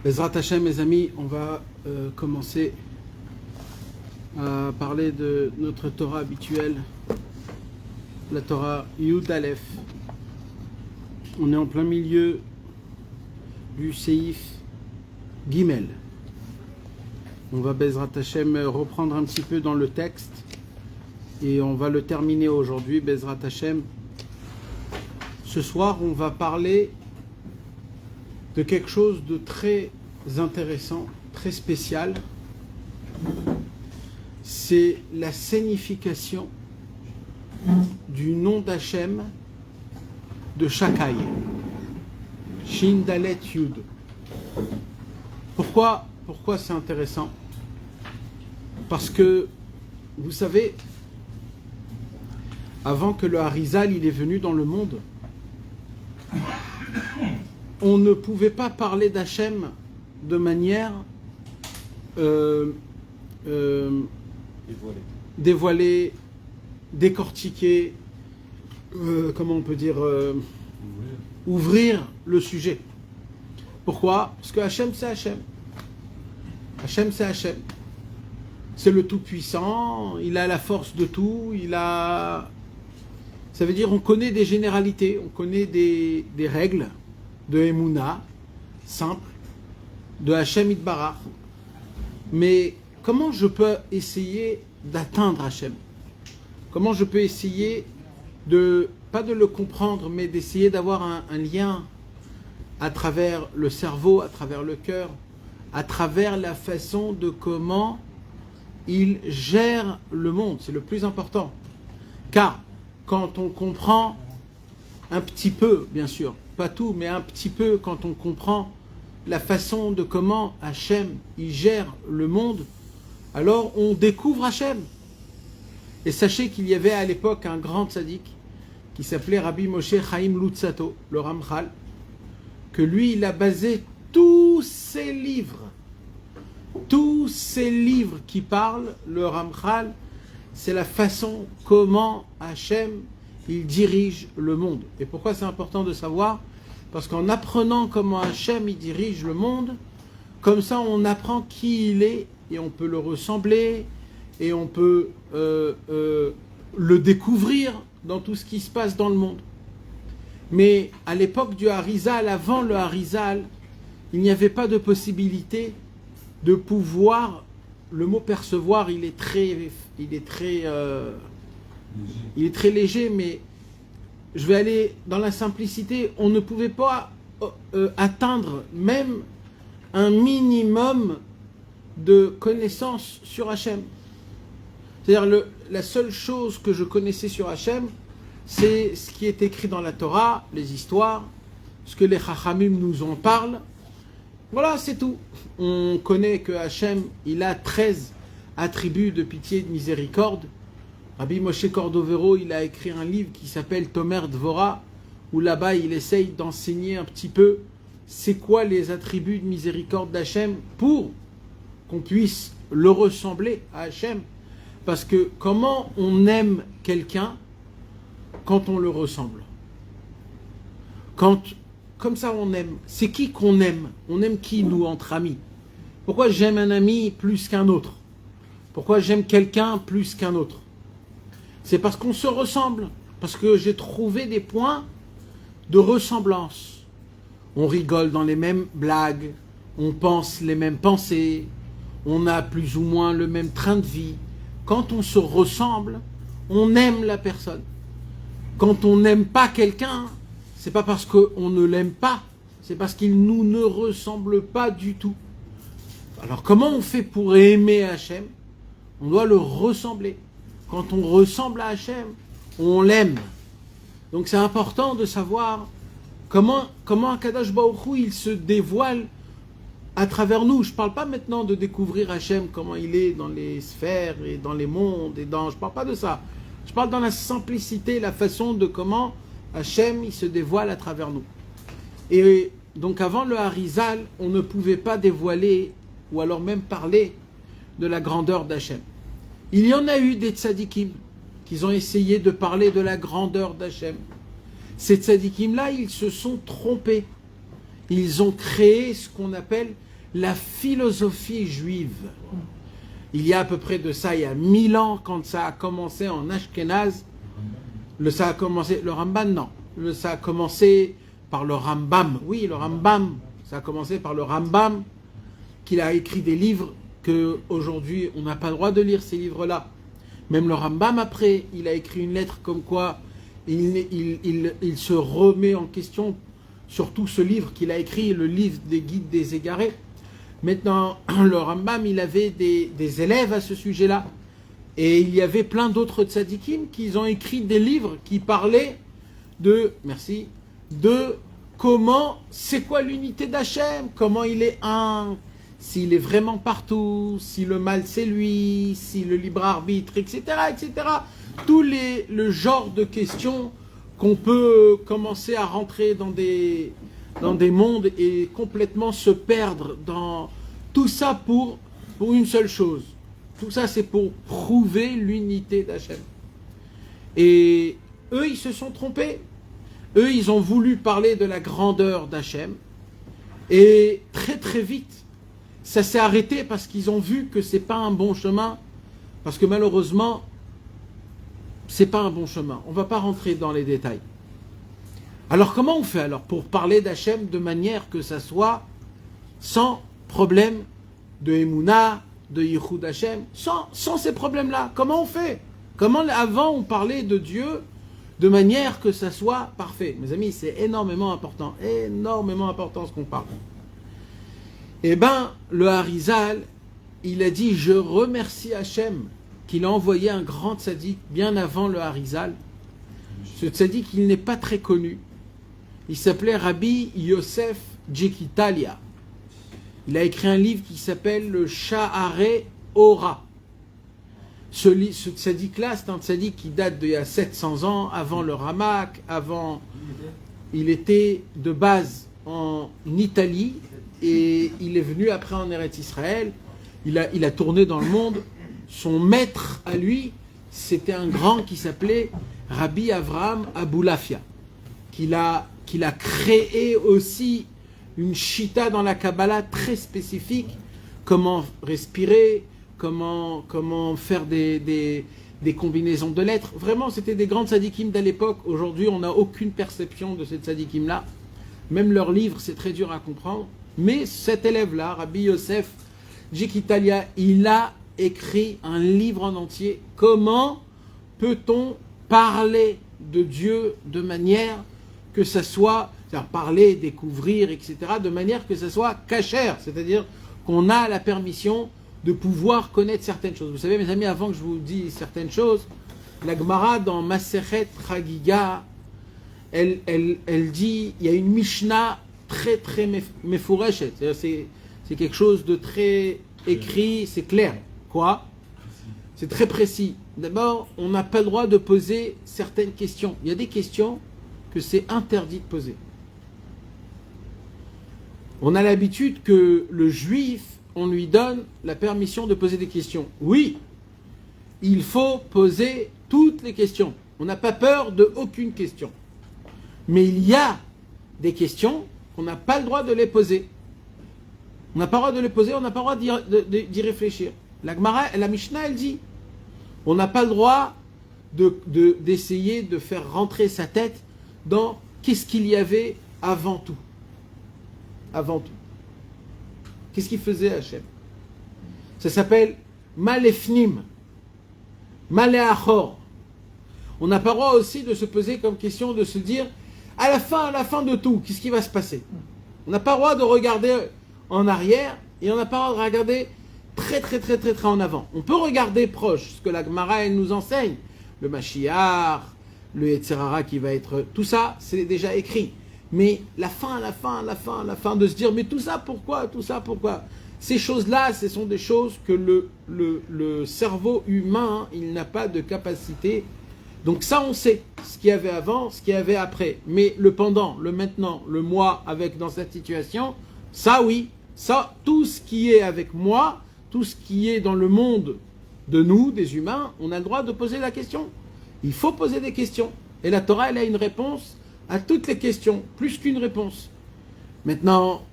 Bezrat Hashem, mes amis, on va commencer à parler de notre Torah habituelle, la Torah Yud Aleph. On est en plein milieu du Seif Gimel. On va Bezrat Hashem reprendre un petit peu dans le texte et on va le terminer aujourd'hui, Bezrat Hashem. Ce soir, on va parler de quelque chose de très intéressant, très spécial. C'est la signification du nom d'Hachem de Shakai. Shin Dalet Yud. Pourquoi c'est intéressant? Parce que, vous savez, avant que le Harizal il est venu dans le monde, on ne pouvait pas parler d'Hachem de manière dévoilée, décortiquée, comment on peut dire, ouvrir le sujet. Pourquoi? Parce que Hachem c'est Hachem. Hachem c'est Hachem. C'est le Tout-Puissant, il a la force de tout, ça veut dire on connaît des généralités, on connaît des règles de Emouna, simple, de Hachem Itbarach. Mais comment je peux essayer d'atteindre Hachem? Comment je peux essayer pas de le comprendre, mais d'essayer d'avoir un lien à travers le cerveau, à travers le cœur, à travers la façon de comment il gère le monde. C'est le plus important. Car quand on comprend un petit peu, bien sûr, pas tout, mais un petit peu, quand on comprend la façon de comment Hachem il gère le monde, alors on découvre Hachem. Et sachez qu'il y avait à l'époque un grand tzaddik qui s'appelait Rabbi Moshe Chaim Luzzatto, le Ramchal, que lui il a basé tous ses livres qui parlent, le Ramchal, c'est la façon comment Hachem il dirige le monde. Et pourquoi c'est important de savoir? Parce qu'en apprenant comment Hachem il dirige le monde, comme ça on apprend qui il est et on peut le ressembler et on peut le découvrir dans tout ce qui se passe dans le monde. Mais à l'époque du Harizal, avant le Harizal, il n'y avait pas de possibilité de pouvoir. Le mot percevoir, il est très léger, mais je vais aller dans la simplicité. On ne pouvait pas atteindre même un minimum de connaissances sur Hachem. C'est-à-dire la seule chose que je connaissais sur Hachem, c'est ce qui est écrit dans la Torah, les histoires, ce que les Chachamim nous en parlent. Voilà, c'est tout. On connaît que Hachem, il a 13 attributs de pitié et de miséricorde. Rabbi Moshe Cordovero, il a écrit un livre qui s'appelle Tomer Dvorah, où là-bas, il essaye d'enseigner un petit peu c'est quoi les attributs de miséricorde d'Hachem pour qu'on puisse le ressembler à Hachem. Parce que comment on aime quelqu'un quand on le ressemble? Comme ça on aime. C'est qui qu'on aime? On aime qui, nous, entre amis? Pourquoi j'aime un ami plus qu'un autre? Pourquoi j'aime quelqu'un plus qu'un autre? C'est parce qu'on se ressemble. Parce que j'ai trouvé des points de ressemblance. On rigole dans les mêmes blagues. On pense les mêmes pensées. On a plus ou moins le même train de vie. Quand on se ressemble, on aime la personne. Quand on n'aime pas quelqu'un, c'est pas parce qu'on ne l'aime pas, c'est parce qu'il nous ne ressemble pas du tout. Alors comment on fait pour aimer Hachem? On doit le ressembler. Quand on ressemble à Hachem, on l'aime. Donc c'est important de savoir comment Akadosh Baruch Hu, il se dévoile à travers nous. Je ne parle pas maintenant de découvrir Hachem, comment il est dans les sphères et dans les mondes. Je ne parle pas de ça. Je parle dans la simplicité, la façon de comment Hachem il se dévoile à travers nous. Et donc avant le Harizal, on ne pouvait pas dévoiler ou alors même parler de la grandeur d'Hachem. Il y en a eu des tzadikim qui ont essayé de parler de la grandeur d'Hachem. Ces tzadikim-là, ils se sont trompés. Ils ont créé ce qu'on appelle la philosophie juive. Il y a à peu près de ça, il y a 1000 ans, quand ça a commencé en Ashkenaz, ça a commencé, le Ramban, non. Ça a commencé par le Rambam. Oui, le Rambam. Ça a commencé par le Rambam, qu'il a écrit des livres qu'aujourd'hui, on n'a pas le droit de lire ces livres-là. Même le Rambam, après, il a écrit une lettre comme quoi il se remet en question sur tout ce livre qu'il a écrit, le livre des guides des égarés. Maintenant, le Rambam, il avait des élèves à ce sujet-là. Et il y avait plein d'autres tzadikim qui ont écrit des livres qui parlaient de comment, c'est quoi l'unité d'Hachem, comment il est un, s'il est vraiment partout, si le mal c'est lui, si le libre arbitre, etc., etc. Le genre de questions qu'on peut commencer à rentrer dans des mondes et complètement se perdre dans tout ça pour une seule chose. Tout ça, c'est pour prouver l'unité d'Hachem. Et eux, ils se sont trompés. Eux, ils ont voulu parler de la grandeur d'Hachem. Et très très vite, ça s'est arrêté parce qu'ils ont vu que c'est pas un bon chemin. Parce que malheureusement, c'est pas un bon chemin. On va pas rentrer dans les détails. Alors comment on fait alors pour parler d'Hachem de manière que ça soit sans problème de Emouna, de Yichud Hachem, sans ces problèmes-là? Comment on fait? Comment avant on parlait de Dieu de manière que ça soit parfait? Mes amis, c'est énormément important ce qu'on parle. Eh bien, le Harizal, il a dit, je remercie Hachem qu'il a envoyé un grand tzaddik bien avant le Harizal. Ce tzaddik, il n'est pas très connu. Il s'appelait Rabbi Yosef Jekitalia. Il a écrit un livre qui s'appelle le Sha'arei Ora. Ce tzaddik-là, c'est un tzaddik qui date d'il y a 700 ans, avant le Ramak, il était de base en Italie et il est venu après en Eretz Israël. Il a tourné dans le monde. Son maître à lui, c'était un grand qui s'appelait Rabbi Avraham Abulafia, qu'il a créé aussi une chita dans la Kabbalah très spécifique, comment respirer, comment faire des combinaisons de lettres. Vraiment, c'était des grandes tzadikim d'à l'époque. Aujourd'hui, on n'a aucune perception de ces tzadikim-là. Même leurs livres, c'est très dur à comprendre. Mais cet élève-là, Rabbi Yosef Jekitalia, il a écrit un livre en entier. Comment peut-on parler de Dieu de manière que ça soit, c'est-à-dire parler, découvrir, etc., de manière que ça soit cachère, c'est-à-dire qu'on a la permission de pouvoir connaître certaines choses. Vous savez, mes amis, avant que je vous dise certaines choses, la Gemara dans Masechet Chagiga, elle dit, il y a une Mishnah très très mefureshet, c'est quelque chose de très écrit, c'est clair. Quoi? C'est très précis. D'abord, on n'a pas le droit de poser certaines questions. Il y a des questions que c'est interdit de poser. On a l'habitude que le juif, on lui donne la permission de poser des questions. Oui, il faut poser toutes les questions. On n'a pas peur de aucune question. Mais il y a des questions qu'on n'a pas le droit de les poser. On n'a pas le droit de les poser, on n'a pas le droit d'y réfléchir. La Gemara, la Mishnah, elle dit, on n'a pas le droit d'essayer de faire rentrer sa tête dans qu'est-ce qu'il y avait avant tout. Avant tout. Qu'est-ce qu'il faisait Hachem? Ça s'appelle Malefnim, Maléachor. On n'a pas le droit aussi de se poser comme question, de se dire, à la fin de tout, qu'est-ce qui va se passer? On n'a pas le droit de regarder en arrière et on n'a pas le droit de regarder très en avant. On peut regarder proche, ce que la Gemara elle nous enseigne, le Mashiach, le Yetzirara qui va être... Tout ça, c'est déjà écrit. Mais la fin, de se dire, mais tout ça pourquoi? Ces choses-là, ce sont des choses que le cerveau humain, il n'a pas de capacité. Donc ça, on sait ce qu'il y avait avant, ce qu'il y avait après. Mais le pendant, le maintenant, le moi avec dans cette situation, ça oui, ça, tout ce qui est avec moi, tout ce qui est dans le monde de nous, des humains, on a le droit de poser la question. Il faut poser des questions. Et la Torah, elle a une réponse à toutes les questions, plus qu'une réponse. Maintenant,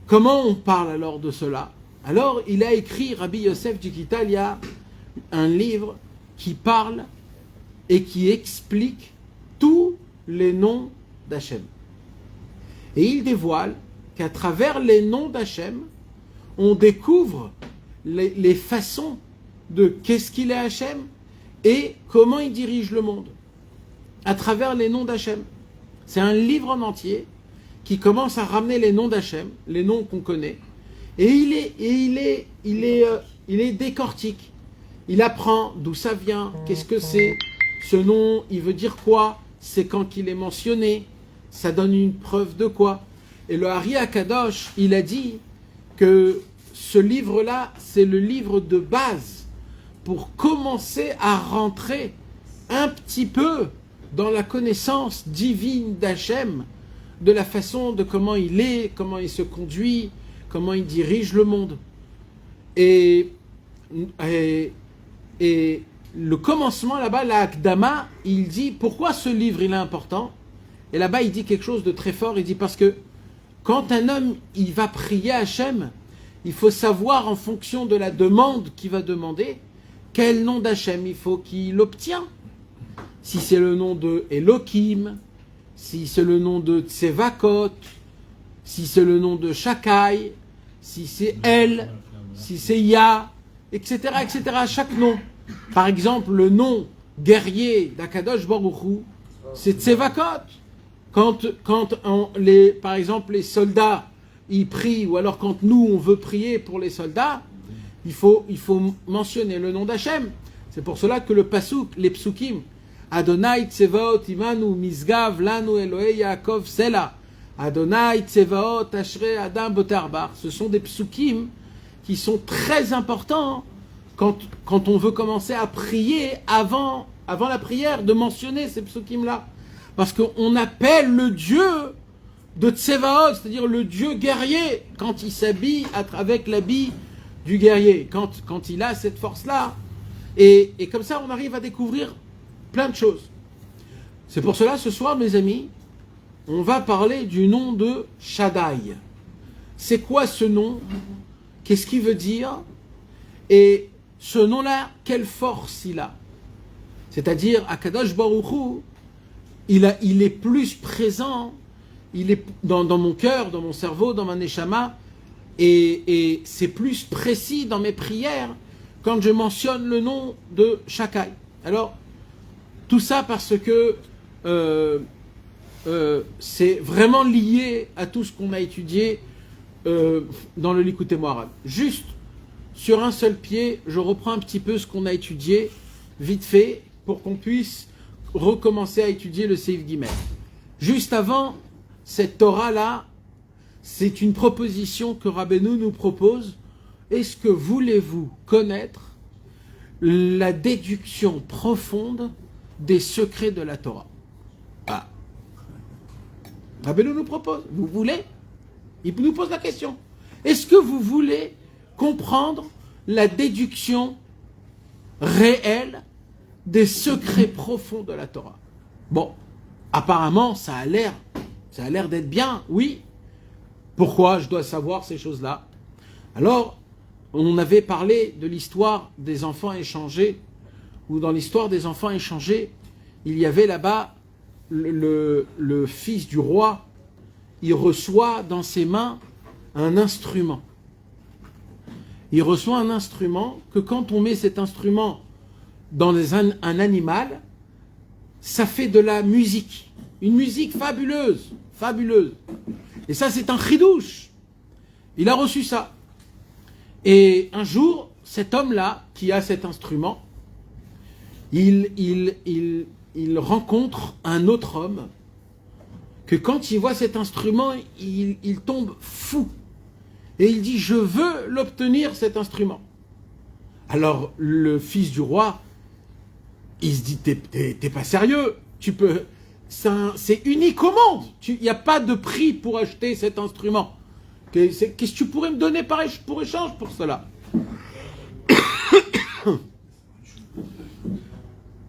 comment on parle alors de cela? Alors, il a écrit, Rabbi Yosef Jikita, il y a un livre qui parle et qui explique tous les noms d'Hachem. Et il dévoile qu'à travers les noms d'Hachem, on découvre les façons de qu'est-ce qu'il est Hachem et comment il dirige le monde. À travers les noms d'Hachem. C'est un livre en entier qui commence à ramener les noms d'Hachem, les noms qu'on connaît, et il est décortique. Il apprend d'où ça vient, qu'est-ce que c'est, ce nom, il veut dire quoi, c'est quand qu'il est mentionné, ça donne une preuve de quoi. Et le Hari Akadosh, il a dit que ce livre-là, c'est le livre de base pour commencer à rentrer un petit peu dans la connaissance divine d'Hachem, de la façon de comment il est, comment il se conduit, comment il dirige le monde. Et le commencement là-bas, la Akdama, il dit pourquoi ce livre il est important. Et là-bas il dit quelque chose de très fort, il dit parce que quand un homme il va prier Hachem, il faut savoir en fonction de la demande qu'il va demander, quel nom d'Hachem il faut qu'il obtient. Si c'est le nom de Elohim, si c'est le nom de Tsevakot, si c'est le nom de Shakai, si c'est El, si c'est Ya, etc., etc., chaque nom. Par exemple, le nom guerrier d'Akadosh Baruch Hu, c'est Tsevakot. Par exemple, les soldats, ils prient, ou alors quand nous, on veut prier pour les soldats, il faut mentionner le nom d'Hachem. C'est pour cela que le pasuk, les psukim, Adonai Tsevaot Imanu Misgav Lanu Elohei Yaakov Sela, Adonai Tsevaot Ashrei Adam Botarbar. Ce sont des psukim qui sont très importants quand on veut commencer à prier avant la prière, de mentionner ces psukim-là. Parce qu'on appelle le Dieu de Tsevaot, c'est-à-dire le Dieu guerrier, quand il s'habille avec l'habit du guerrier, quand il a cette force-là. Et comme ça, on arrive à découvrir plein de choses. C'est pour cela, ce soir, mes amis, on va parler du nom de Shaddai. C'est quoi ce nom? Qu'est-ce qu'il veut dire? Et ce nom-là, quelle force il a? C'est-à-dire, Akadosh Baruch Hu, il est plus présent, il est dans mon cœur, dans mon cerveau, dans ma neshama, et c'est plus précis dans mes prières quand je mentionne le nom de Shakai. Alors, tout ça parce que c'est vraiment lié à tout ce qu'on a étudié dans le Likutei Moharan. Juste sur un seul pied, je reprends un petit peu ce qu'on a étudié, vite fait, pour qu'on puisse recommencer à étudier le Seif Gimel. Juste avant, cette Torah-là, c'est une proposition que Rabbeinu nous propose. Est-ce que voulez-vous connaître la déduction profonde des secrets de la Torah? Ah. Rabbeinu nous propose. Vous voulez? Il nous pose la question. Est-ce que vous voulez comprendre la déduction réelle des secrets profonds de la Torah? Bon, apparemment, ça a l'air d'être bien, oui. Pourquoi je dois savoir ces choses-là? Alors, on avait parlé de l'histoire des enfants échangés, où dans l'histoire des enfants échangés, il y avait là-bas le fils du roi, il reçoit dans ses mains un instrument. Il reçoit un instrument que quand on met cet instrument dans un animal, ça fait de la musique. Une musique fabuleuse, fabuleuse. Et ça, c'est un chidouche. Il a reçu ça. Et un jour, cet homme-là, qui a cet instrument, il rencontre un autre homme que quand il voit cet instrument, il tombe fou. Et il dit, je veux l'obtenir, cet instrument. Alors, le fils du roi, il se dit, t'es pas sérieux, tu peux... C'est unique au monde. Il n'y a pas de prix pour acheter cet instrument. Qu'est-ce que tu pourrais me donner pour échange pour cela?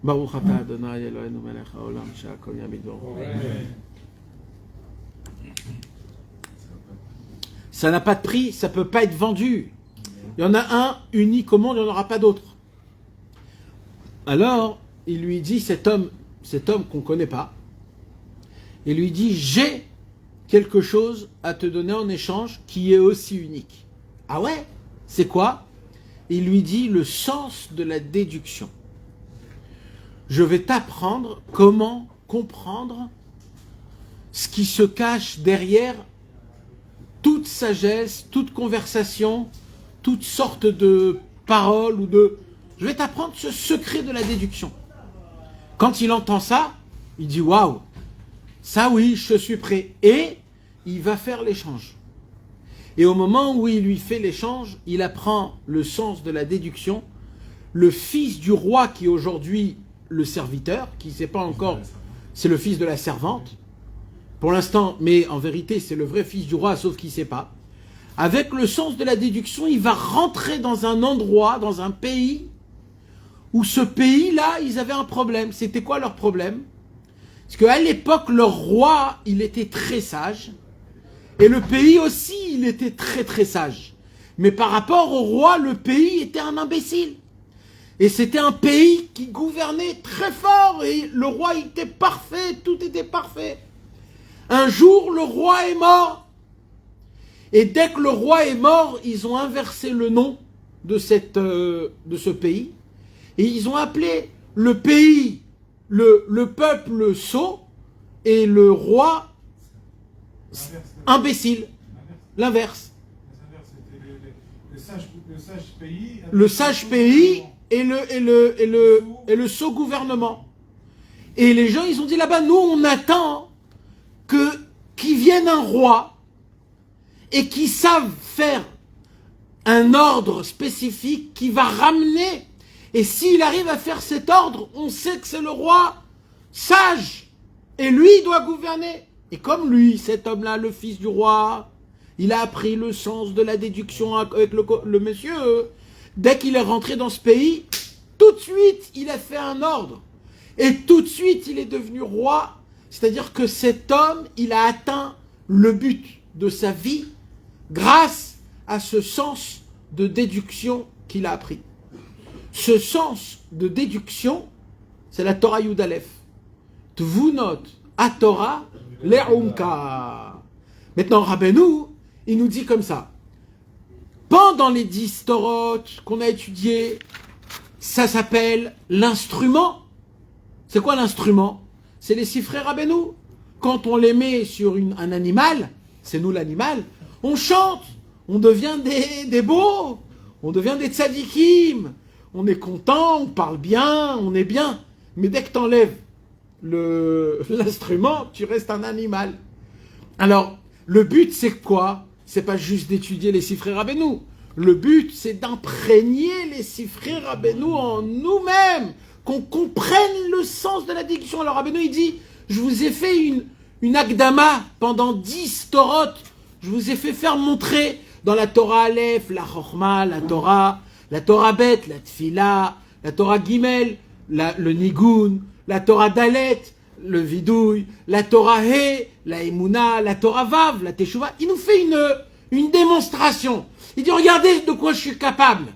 Baruch atah Adonai Eloheinu melech haolam she'akol nהיה bidbaro. Ça n'a pas de prix, ça ne peut pas être vendu. Il y en a un unique au monde, il n'y en aura pas d'autre. Alors, il lui dit, cet homme qu'on ne connaît pas, il lui dit, j'ai quelque chose à te donner en échange qui est aussi unique. Ah ouais? C'est quoi? Il lui dit le sens de la déduction. Je vais t'apprendre comment comprendre ce qui se cache derrière toute sagesse, toute conversation, toutes sortes de paroles ou de... Je vais t'apprendre ce secret de la déduction. Quand il entend ça, il dit waouh, ça oui, je suis prêt. Et il va faire l'échange. Et au moment où il lui fait l'échange, il apprend le sens de la déduction. Le fils du roi qui est aujourd'hui le serviteur, qui ne sait pas encore, c'est le fils de la servante. Pour l'instant, mais en vérité, c'est le vrai fils du roi, sauf qu'il ne sait pas. Avec le sens de la déduction, il va rentrer dans un endroit, dans un pays, où ce pays-là, ils avaient un problème. C'était quoi leur problème? Parce qu'à l'époque, leur roi, il était très sage. Et le pays aussi, il était très très sage. Mais par rapport au roi, le pays était un imbécile. Et c'était un pays qui gouvernait très fort. Et le roi était parfait, tout était parfait. Un jour, le roi est mort. Et dès que le roi est mort, ils ont inversé le nom de ce pays. Et ils ont appelé le pays, le peuple sot, et le roi imbécile. L'inverse. Le sage pays et le sot gouvernement. Et les gens, ils ont dit là-bas, nous, on attend qu'il vienne un roi et qui savent faire un ordre spécifique qui va ramener. Et s'il arrive à faire cet ordre, on sait que c'est le roi sage. Et lui, il doit gouverner. Et comme lui, cet homme-là, le fils du roi, il a appris le sens de la déduction avec le monsieur. Dès qu'il est rentré dans ce pays, tout de suite, il a fait un ordre. Et tout de suite, il est devenu roi. C'est-à-dire que cet homme, il a atteint le but de sa vie grâce à ce sens de déduction qu'il a appris. Ce sens de déduction, c'est la Torah Yud Aleph. Tvunot à Torah le'umka. Maintenant, Rabbeinu, il nous dit comme ça. Pendant les 10 Torot qu'on a étudiés, ça s'appelle l'instrument. C'est quoi l'instrument? C'est les sifrei Rabbeinu. Quand on les met sur un animal, c'est nous l'animal, on chante, on devient des beaux, on devient des tzadikim, on est content, on parle bien, on est bien. Mais dès que tu enlèves l'instrument, tu restes un animal. Alors, le but c'est quoi? C'est pas juste d'étudier les sifrei Rabbeinu. Le but c'est d'imprégner les sifrei Rabbeinu en nous-mêmes, qu'on comprenne le sens de la déduction. Alors Rabbeinu il dit, je vous ai fait une akdama pendant 10 Torot, je vous ai fait faire montrer dans la Torah Aleph, la Chochma, la Torah Bet, la Tfila, la Torah Gimel, le Nigun, la Torah Dalet, le Vidouille, la Torah He, la Emouna, la Torah Vav, la Teshuvah. Il nous fait une démonstration. Il dit, regardez de quoi je suis capable.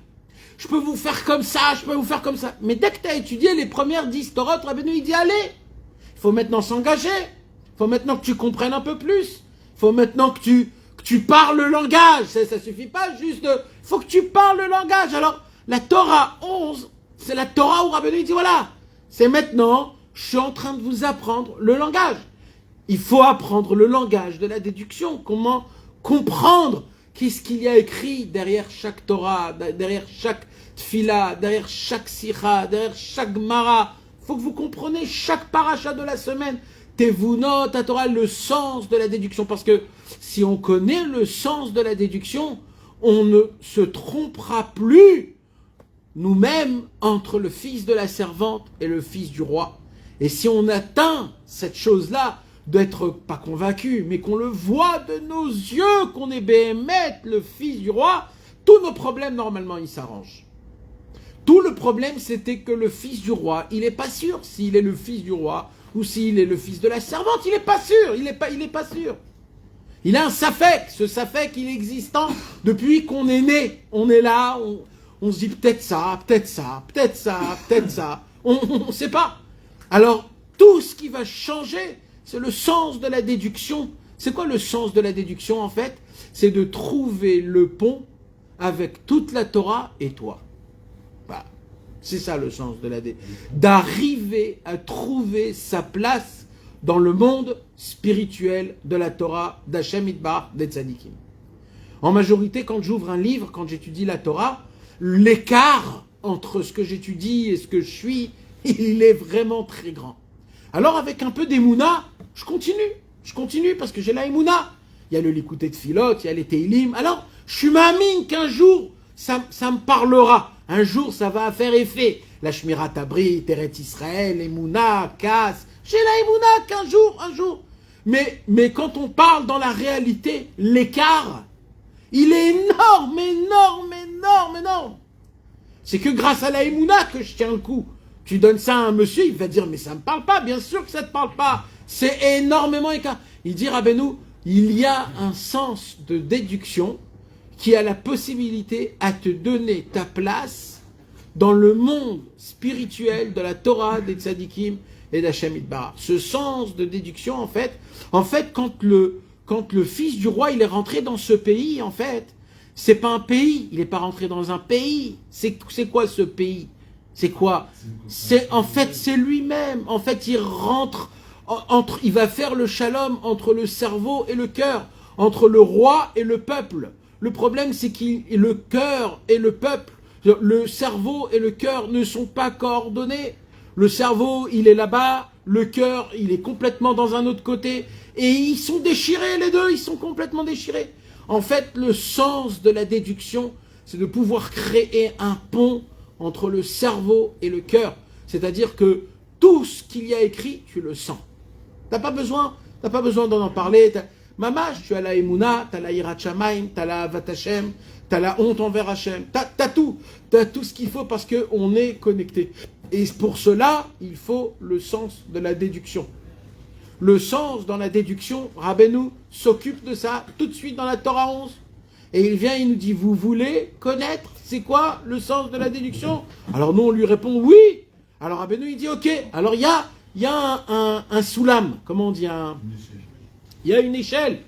Je peux vous faire comme ça, je peux vous faire comme ça. Mais dès que tu as étudié les premières 10 Torot, Rabbeinu il dit, allez, il faut maintenant s'engager. Il faut maintenant que tu comprennes un peu plus. Il faut maintenant que tu parles le langage. Ça suffit pas juste de... Il faut que tu parles le langage. Alors, la Torah 11, c'est la Torah où Rabbeinu dit, voilà, c'est maintenant, je suis en train de vous apprendre le langage. Il faut apprendre le langage de la déduction. Comment comprendre qu'est-ce qu'il y a écrit derrière chaque Torah, derrière chaque Tfila, derrière chaque Sikha, derrière chaque Mara. Il faut que vous compreniez chaque paracha de la semaine. Tevunot, ta Torah, le sens de la déduction. Parce que si on connaît le sens de la déduction, on ne se trompera plus nous-mêmes entre le fils de la servante et le fils du roi. Et si on atteint cette chose-là, d'être pas convaincu, mais qu'on le voit de nos yeux, qu'on est Béhémet, le fils du roi, tous nos problèmes, normalement, ils s'arrangent. Tout le problème, c'était que le fils du roi, il n'est pas sûr s'il est le fils du roi ou s'il est le fils de la servante. Il n'est pas sûr, il est pas sûr. Il a un safek. Ce safek, il est existant depuis qu'on est né. On est là, on se dit peut-être ça, peut-être ça, peut-être ça, peut-être ça. On ne sait pas. Alors, tout ce qui va changer, c'est le sens de la déduction. C'est quoi le sens de la déduction, en fait? C'est de trouver le pont avec toute la Torah et toi. Voilà. C'est ça le sens de la déduction. D'arriver à trouver sa place dans le monde spirituel de la Torah, d'Hashem Yitbarach, des Tzadikim. En majorité, quand j'ouvre un livre, quand j'étudie la Torah, l'écart entre ce que j'étudie et ce que je suis, il est vraiment très grand. Alors avec un peu d'émouna, je continue parce que j'ai la émouna. Il y a le Likutei Tfilot, il y a les Teilim. Alors, je suis mamine qu'un jour, ça me parlera. Un jour, ça va faire effet. La Shmirat Abrit, Eretz Israël, Emouna, Kas. J'ai la Emouna qu'un jour, un jour. Mais quand on parle dans la réalité, l'écart, il est énorme, énorme, énorme, énorme. C'est que grâce à la Emouna que je tiens le coup. Tu donnes ça à un monsieur, il va dire, mais ça ne me parle pas, bien sûr que ça ne te parle pas. C'est énormément écart. Il dit, Rabbeinu, il y a un sens de déduction qui a la possibilité à te donner ta place dans le monde spirituel de la Torah, des Tzadikim et d'Hashem Yitbarach. Ce sens de déduction, en fait, quand le fils du roi, il est rentré dans ce pays, en fait, c'est pas un pays, il n'est pas rentré dans un pays. C'est quoi ce pays? C'est quoi? En fait, c'est lui-même. En fait, il rentre, il va faire le shalom entre le cerveau et le cœur, entre le roi et le peuple. Le problème, c'est que le cœur et le peuple, le cerveau et le cœur ne sont pas coordonnés. Le cerveau, il est là-bas, le cœur, il est complètement dans un autre côté, et ils sont déchirés, les deux, ils sont complètement déchirés. En fait, le sens de la déduction, c'est de pouvoir créer un pont entre le cerveau et le cœur. C'est-à-dire que tout ce qu'il y a écrit, tu le sens. T'as pas besoin d'en en parler. Mamash, tu as la Emouna, tu as la Yirat Shamayim, tu as la Avat Hashem, tu as la honte envers Hashem. Tu as tout. Tu as tout ce qu'il faut parce qu'on est connecté. Et pour cela, il faut le sens de la déduction. Le sens dans la déduction, Rabbeinu s'occupe de ça tout de suite dans la Torah 11. Et il vient, il nous dit, vous voulez connaître, c'est quoi le sens de la déduction? Alors nous, on lui répond oui. Alors Rabbeinu, il dit, ok. Alors il y a un soulam, comment on dit il y a une échelle.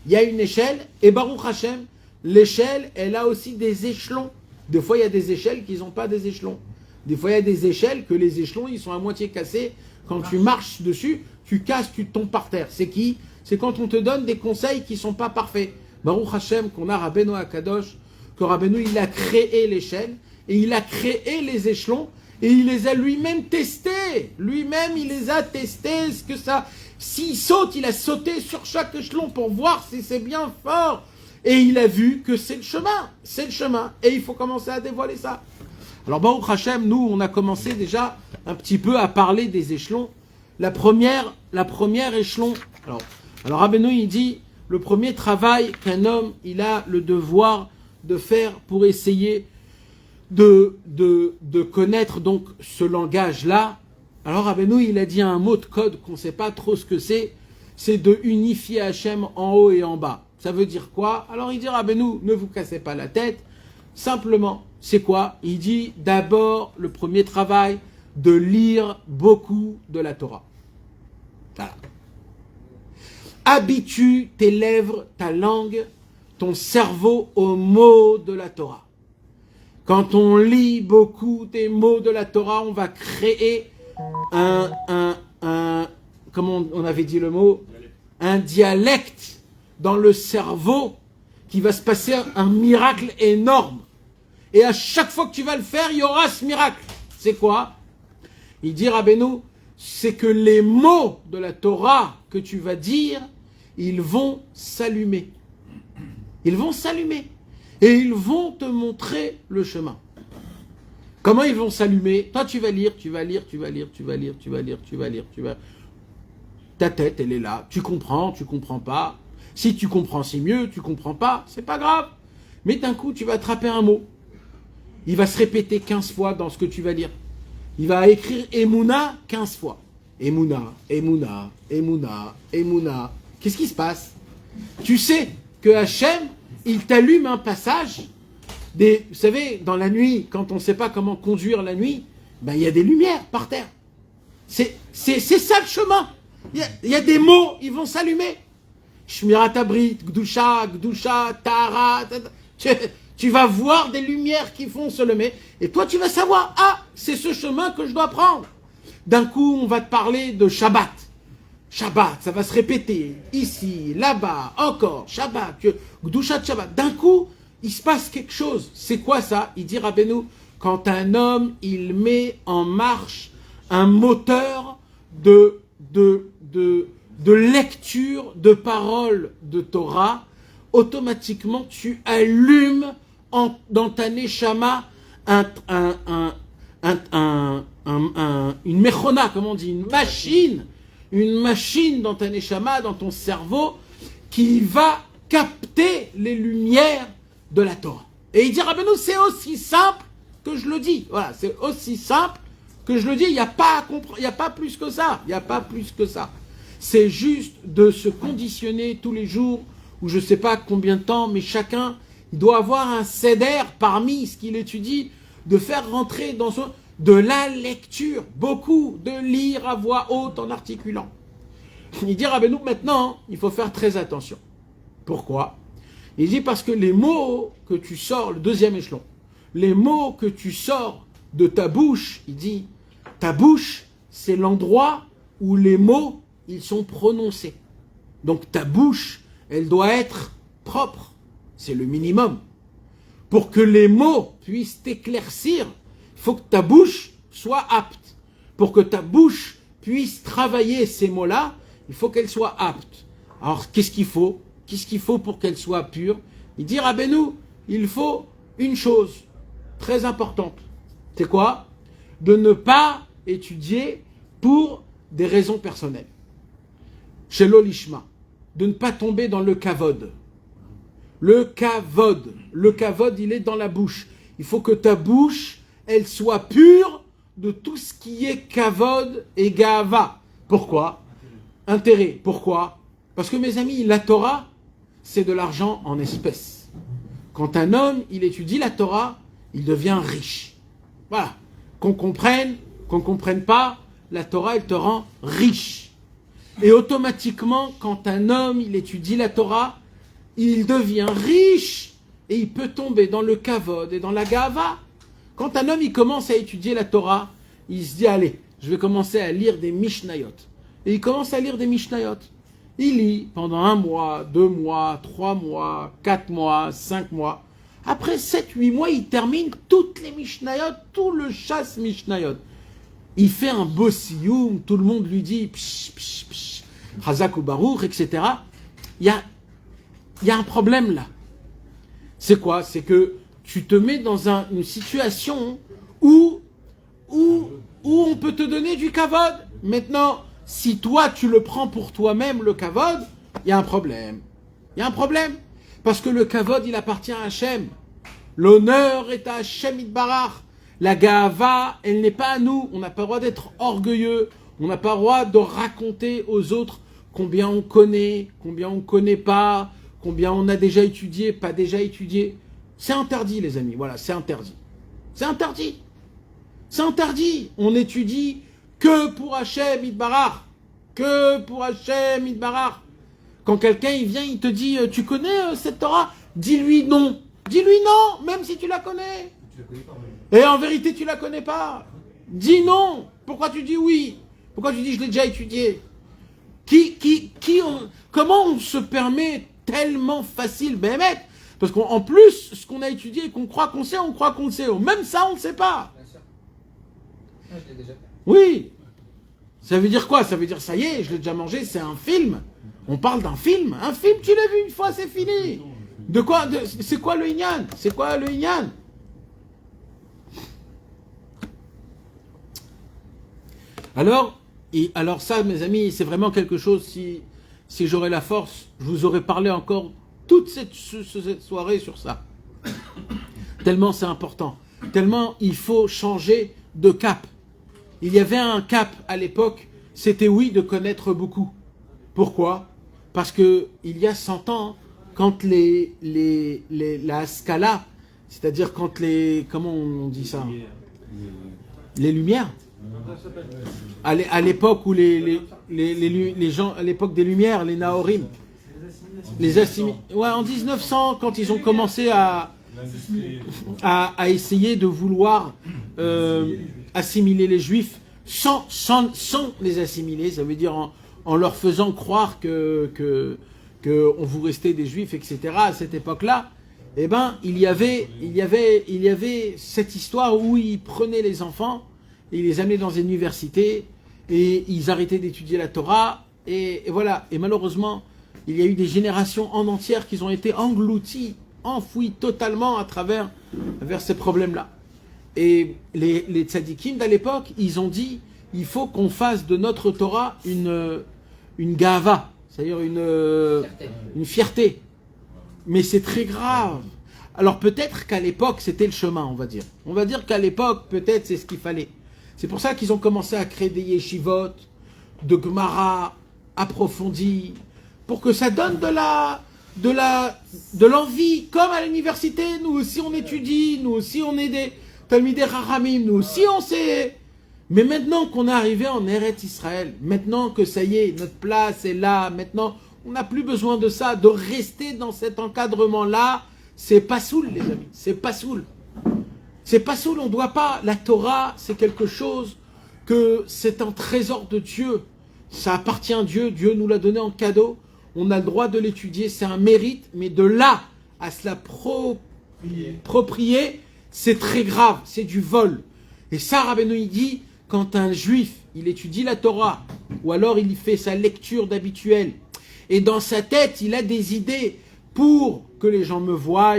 Il y a une échelle, et Baruch Hashem, l'échelle, elle a aussi des échelons. Des fois, il y a des échelles qui n'ont pas des échelons. Des fois, il y a des échelles que les échelons, ils sont à moitié cassés. Quand tu marches dessus, tu casses, tu tombes par terre. C'est qui? C'est quand on te donne des conseils qui ne sont pas parfaits. Baruch Hashem, qu'on a Rabbeinu Akadosh, que Rabbeinu, il a créé l'échelle, et il a créé les échelons, et il les a lui-même testés. Lui-même, il les a testés. Ce que ça, s'il saute, il a sauté sur chaque échelon pour voir si c'est bien fort. Et il a vu que c'est le chemin. C'est le chemin. Et il faut commencer à dévoiler ça. Alors, Baruch Hashem, nous, on a commencé déjà un petit peu à parler des échelons. La première échelon. Alors Rabbeinu, il dit, le premier travail qu'un homme, il a le devoir de faire pour essayer de connaître donc ce langage-là. Alors Rabbeinu, il a dit un mot de code qu'on ne sait pas trop ce que c'est de unifier Hachem en haut et en bas. Ça veut dire quoi? Alors il dit, Rabbeinu, ne vous cassez pas la tête. Simplement, c'est quoi? Il dit d'abord, le premier travail, de lire beaucoup de la Torah. Voilà. Habitue tes lèvres, ta langue, ton cerveau aux mots de la Torah. Quand on lit beaucoup des mots de la Torah, on va créer comment on avait dit le mot? Un dialecte dans le cerveau qui va se passer un miracle énorme. Et à chaque fois que tu vas le faire, il y aura ce miracle. C'est quoi? Il dit, Rabbeinu, c'est que les mots de la Torah que tu vas dire, ils vont s'allumer. Ils vont s'allumer. Et ils vont te montrer le chemin. Comment ils vont s'allumer? Toi, tu vas lire. Ta tête, elle est là. Tu comprends pas. Si tu comprends, c'est mieux. Tu comprends pas, c'est pas grave. Mais d'un coup, tu vas attraper un mot. Il va se répéter 15 fois dans ce que tu vas lire. Il va écrire Emouna 15 fois. Emouna, Emouna, Emouna, Emouna. Qu'est-ce qui se passe? Tu sais que Hachem, il t'allume un passage. Vous savez, dans la nuit, quand on ne sait pas comment conduire la nuit, ben, il y a des lumières par terre. C'est ça le chemin. Il y a des mots, ils vont s'allumer. Shmirat Abrit, Gdusha, Tahara. Tu vas voir des lumières qui vont se lever. Et toi, tu vas savoir, c'est ce chemin que je dois prendre. D'un coup, on va te parler de Shabbat. Shabbat, ça va se répéter. Ici, là-bas, encore. Shabbat, Gdusha Shabbat. D'un coup, il se passe quelque chose. C'est quoi ça? Il dit Rabbeinu, quand un homme, il met en marche un moteur de lecture de paroles de Torah, automatiquement tu allumes dans ta neshama une mechona, comment on dit, une machine dans ta neshama, dans ton cerveau, qui va capter les lumières de la Torah. Et il dit, Rabbeinu, c'est aussi simple que je le dis. Voilà, c'est aussi simple que je le dis. Il n'y a pas plus que ça. Il n'y a pas plus que ça. C'est juste de se conditionner tous les jours, ou je ne sais pas combien de temps, mais chacun, il doit avoir un seder parmi ce qu'il étudie, de faire rentrer dans de la lecture, beaucoup, de lire à voix haute en articulant. Il dit, Rabbeinu, maintenant, il faut faire très attention. Pourquoi? Il dit parce que les mots que tu sors, le deuxième échelon, les mots que tu sors de ta bouche, il dit, ta bouche, c'est l'endroit où les mots, ils sont prononcés. Donc ta bouche, elle doit être propre. C'est le minimum. Pour que les mots puissent t'éclaircir, il faut que ta bouche soit apte. Pour que ta bouche puisse travailler ces mots-là, il faut qu'elle soit apte. Alors, qu'est-ce qu'il faut? Qu'est-ce qu'il faut pour qu'elle soit pure? Il dit, Rabbeinu, il faut une chose très importante. C'est quoi? De ne pas étudier pour des raisons personnelles. Chez l'olishma. De ne pas tomber dans le kavod. Le kavod, il est dans la bouche. Il faut que ta bouche, elle soit pure de tout ce qui est kavod et gava. Pourquoi? Intérêt. Pourquoi? Parce que mes amis, la Torah, c'est de l'argent en espèces. Quand un homme, il étudie la Torah, il devient riche. Voilà. Qu'on comprenne pas, la Torah, elle te rend riche. Et automatiquement, quand un homme, il étudie la Torah, il devient riche et il peut tomber dans le kavod et dans la gava. Quand un homme, il commence à étudier la Torah, il se dit, allez, je vais commencer à lire des Mishnayot. Et il commence à lire des Mishnayot. Il lit pendant 1 mois, 2 mois, 3 mois, 4 mois, 5 mois. Après 7-8 mois, il termine toutes les Mishnayot, tout le chasse Mishnayot. Il fait un beau sioum, tout le monde lui dit psh, psh, psh, Chazak ou Baruch, etc. Il y a un problème là. C'est quoi? C'est que tu te mets dans une situation où on peut te donner du kavod. Maintenant, si toi tu le prends pour toi-même, le kavod, il y a un problème. Il y a un problème. Parce que le kavod, il appartient à Hachem. L'honneur est à Hachem Itbarach. La gava, elle n'est pas à nous. On n'a pas le droit d'être orgueilleux. On n'a pas le droit de raconter aux autres combien on connaît pas, combien on a déjà étudié, pas déjà étudié. C'est interdit, les amis. Voilà, c'est interdit. C'est interdit. C'est interdit. On étudie que pour Hachem Itbarach. Que pour Hachem Itbarach. Quand quelqu'un il vient, il te dit, tu connais cette Torah? Dis-lui non. Dis-lui non, même si tu la connais. Et en vérité, tu la connais pas. Dis non. Pourquoi tu dis oui? Pourquoi tu dis je l'ai déjà étudié? Comment on se permet tellement facile, Béhémet? Parce qu'en plus, ce qu'on a étudié et qu'on croit qu'on sait, on croit qu'on le sait. Même ça, on ne sait pas. Bien sûr. Ah, je l'ai déjà fait. Oui. Ça veut dire quoi? Ça veut dire, ça y est, je l'ai déjà mangé, c'est un film. On parle d'un film. Un film, tu l'as vu une fois, c'est fini. De quoi? C'est quoi le Inyan? C'est quoi le Inyan? Alors ça, mes amis, c'est vraiment quelque chose, si j'aurais la force, je vous aurais parlé encore toute cette soirée sur ça. Tellement c'est important. Tellement il faut changer de cap. Il y avait un cap à l'époque, c'était oui de connaître beaucoup. Pourquoi? Parce que il y a 100 ans, quand la Scala, c'est-à-dire quand comment on dit ça, les Lumières, à l'époque où les gens, à l'époque des Lumières, les Naorim, ouais, en 1900, quand ils ont commencé à essayer de vouloir assimiler les Juifs sans les assimiler, ça veut dire en leur faisant croire que on vous restait des Juifs, etc. À cette époque-là, eh ben, il y avait cette histoire où ils prenaient les enfants et ils les amenaient dans une université et ils arrêtaient d'étudier la Torah et voilà. Et malheureusement, il y a eu des générations en entière qui ont été englouties, enfouies totalement vers ces problèmes-là. Et les tzadikim d'à l'époque, ils ont dit, il faut qu'on fasse de notre Torah une gava, c'est-à-dire une fierté. Mais c'est très grave. Alors peut-être qu'à l'époque, c'était le chemin, on va dire. On va dire qu'à l'époque, peut-être c'est ce qu'il fallait. C'est pour ça qu'ils ont commencé à créer des yeshivot, de Gemara approfondis, pour que ça donne de l'envie. Comme à l'université, nous aussi on étudie, nous aussi on est des Talmidei Chachamim, nous aussi on sait. Mais maintenant qu'on est arrivé en Eretz Israël, maintenant que ça y est, notre place est là, maintenant on n'a plus besoin de ça, de rester dans cet encadrement-là, c'est pas saoul les amis, c'est pas saoul. C'est pas saoul, on ne doit pas. La Torah, c'est quelque chose que c'est un trésor de Dieu. Ça appartient à Dieu, Dieu nous l'a donné en cadeau. On a le droit de l'étudier, c'est un mérite, mais de là à se l'approprier, c'est très grave, c'est du vol. Et ça, Rabbeinu, il dit, quand un juif, il étudie la Torah, ou alors il fait sa lecture d'habituel, et dans sa tête, il a des idées pour que les gens me voient,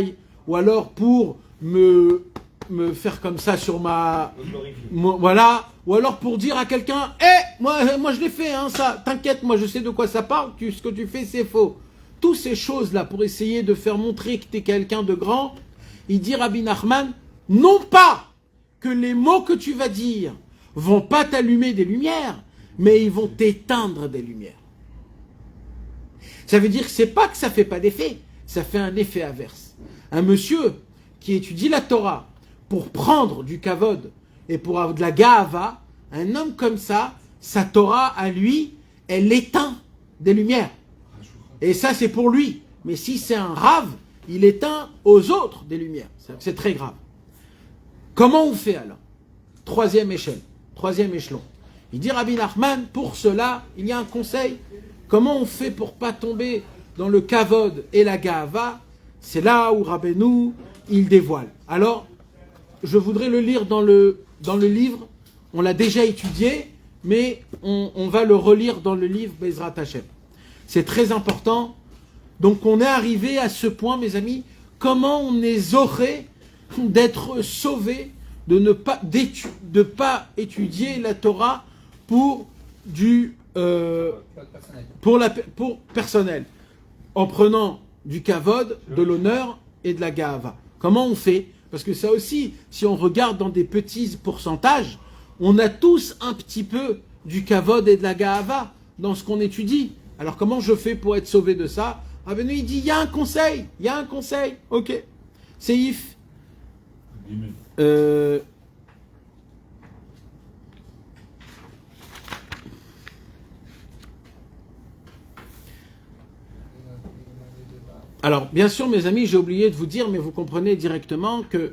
ou alors pour me faire comme ça sur voilà, ou alors pour dire à quelqu'un, moi je l'ai fait, hein, ça, t'inquiète, moi je sais de quoi ça parle, ce que tu fais c'est faux. Toutes ces choses-là, pour essayer de faire montrer que tu es quelqu'un de grand, il dit Rabbi Nachman, non pas que les mots que tu vas dire vont pas t'allumer des lumières, mais ils vont t'éteindre des lumières. Ça veut dire que c'est pas que ça fait pas d'effet, ça fait un effet inverse. Un monsieur qui étudie la Torah pour prendre du kavod et pour avoir de la ga'ava, un homme comme ça, sa Torah à lui, elle éteint des lumières. Et ça c'est pour lui. Mais si c'est un rave, il éteint aux autres des lumières. C'est très grave. Comment on fait alors? Troisième échelon. Il dit Rabbi Nachman, pour cela, il y a un conseil. Comment on fait pour pas tomber dans le kavod et la ga'ava? C'est là où Rabbeinu, il dévoile. Alors, je voudrais le lire dans le livre. On l'a déjà étudié, mais on va le relire dans le livre Bezrat Hashem. C'est très important. Donc on est arrivé à ce point, mes amis, comment on est zoré d'être sauvé, de ne pas étudier la Torah pour pour personnel, en prenant du kavod, de l'honneur et de la ga'ava. Comment on fait? Parce que ça aussi, si on regarde dans des petits pourcentages, on a tous un petit peu du kavod et de la ga'ava dans ce qu'on étudie. Alors comment je fais pour être sauvé de ça? Rabbeinu il dit, il y a un conseil, ok. Seif. Alors, bien sûr, mes amis, j'ai oublié de vous dire, mais vous comprenez directement que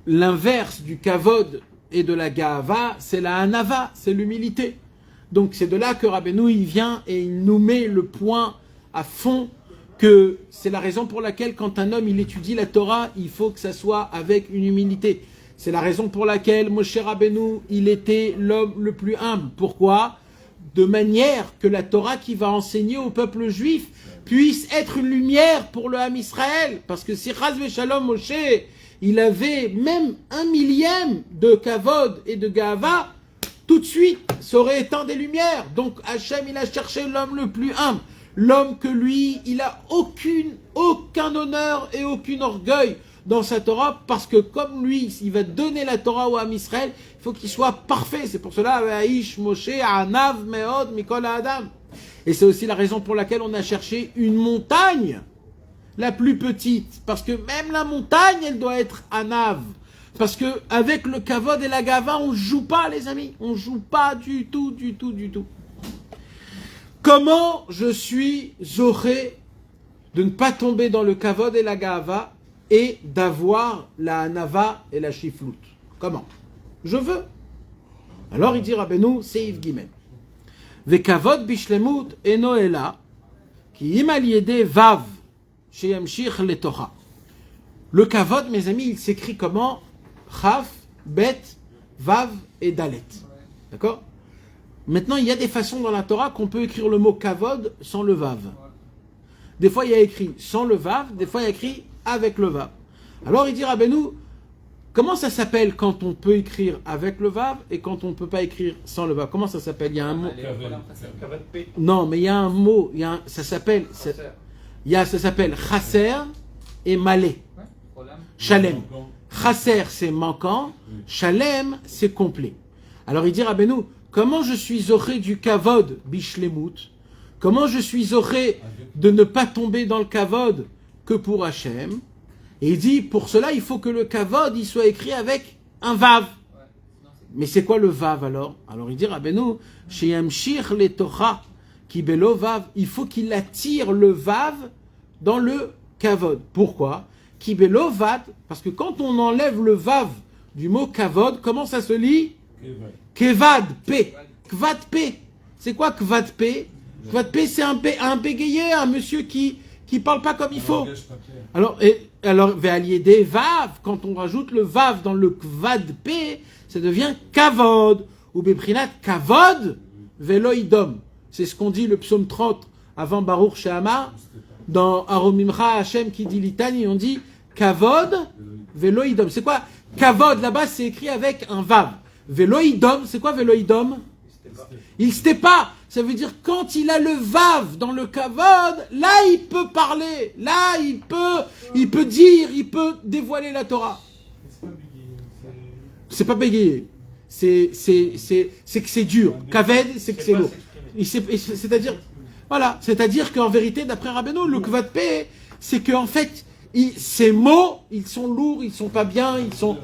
l'inverse du kavod et de la ga'ava, c'est la hanava, c'est l'humilité. Donc, c'est de là que Rabbeinu, il vient et il nous met le point à fond, que c'est la raison pour laquelle, quand un homme, il étudie la Torah, il faut que ça soit avec une humilité. C'est la raison pour laquelle Moshe Rabbeinu, il était l'homme le plus humble. Pourquoi? De manière que la Torah qui va enseigner au peuple juif puisse être une lumière pour le Ham Israël. Parce que si Chas v'Shalom Moshe, il avait même 1/1000 de kavod et de ga'ava, tout de suite, ça aurait éteint des lumières. Donc Hachem, il a cherché l'homme le plus humble. L'homme que lui, il a aucun honneur et aucun orgueil dans sa Torah, parce que comme lui, il va donner la Torah au Ham Israël, il faut qu'il soit parfait. C'est pour cela, Aish Moshe Anav Meod Mikol Adam. Et c'est aussi la raison pour laquelle on a cherché une montagne la plus petite. Parce que même la montagne, elle doit être anave. Parce que avec le kavod et la gava, on ne joue pas, les amis. On ne joue pas du tout, du tout, du tout. Comment je suis zoré de ne pas tomber dans le kavod et la gava et d'avoir la anava et la shiflout? Comment? Je veux. Alors il dit Rabbeinu, Seif Gimel. Ve kavod bishlemut eno ela ki im al yede vav sheyamshich letocha. Le kavod, mes amis, il s'écrit comment? Chaf, Bet, Vav et Dalet. D'accord? Maintenant, il y a des façons dans la Torah qu'on peut écrire le mot kavod sans le Vav. Des fois, il y a écrit sans le Vav, des fois, il y a écrit avec le Vav. Alors, il dit Rabbeinu, comment ça s'appelle quand on peut écrire avec le Vav et quand on ne peut pas écrire sans le Vav? Comment ça s'appelle? Il y a un mot. Non, mais il y a un mot. Ça s'appelle Chaser et Malé. Shalem. Chaser, c'est manquant. Shalem, c'est complet. Alors il dit Rabbeinu, comment je suis zoré du kavod bishlemut? Comment je suis zoré de ne pas tomber dans le kavod que pour Hachem? Et il dit, pour cela, il faut que le kavod, il soit écrit avec un vav. Mais c'est quoi le vav alors? Alors il dit Rabbeinu, sheyamshich letocha ki belo vav. Il faut qu'il attire le vav dans le kavod. Pourquoi? Ki belo vav, parce que quand on enlève le vav du mot kavod, comment ça se lit? Kevad, P. Kvad P. C'est quoi Kvad P? Kvad P, c'est un bégayé, un monsieur qui parle pas comme il faut. Alors ve'aliédé vav, quand on rajoute le vav dans le Kvad P, ça devient kavod. Ou beprinat kavod veloidom. C'est ce qu'on dit le psaume 30 avant Baruch She'amar. Dans Aromimcha Hashem qui dit litanie, on dit kavod veloidom. C'est quoi kavod? Là-bas, c'est écrit avec un vav. Veloidom, c'est quoi veloidom? Il stait pas. Ça veut dire quand il a le vav dans le kavod, là il peut parler, là il peut dire, il peut dévoiler la Torah. C'est pas bégayer. C'est que c'est dur. Kaved, c'est que c'est lourd. C'est-à-dire, voilà, c'est-à-dire qu'en vérité, d'après Rabbeinu, le kvad P, c'est qu'en fait, ces mots, ils sont lourds, ils sont pas bien, ils sont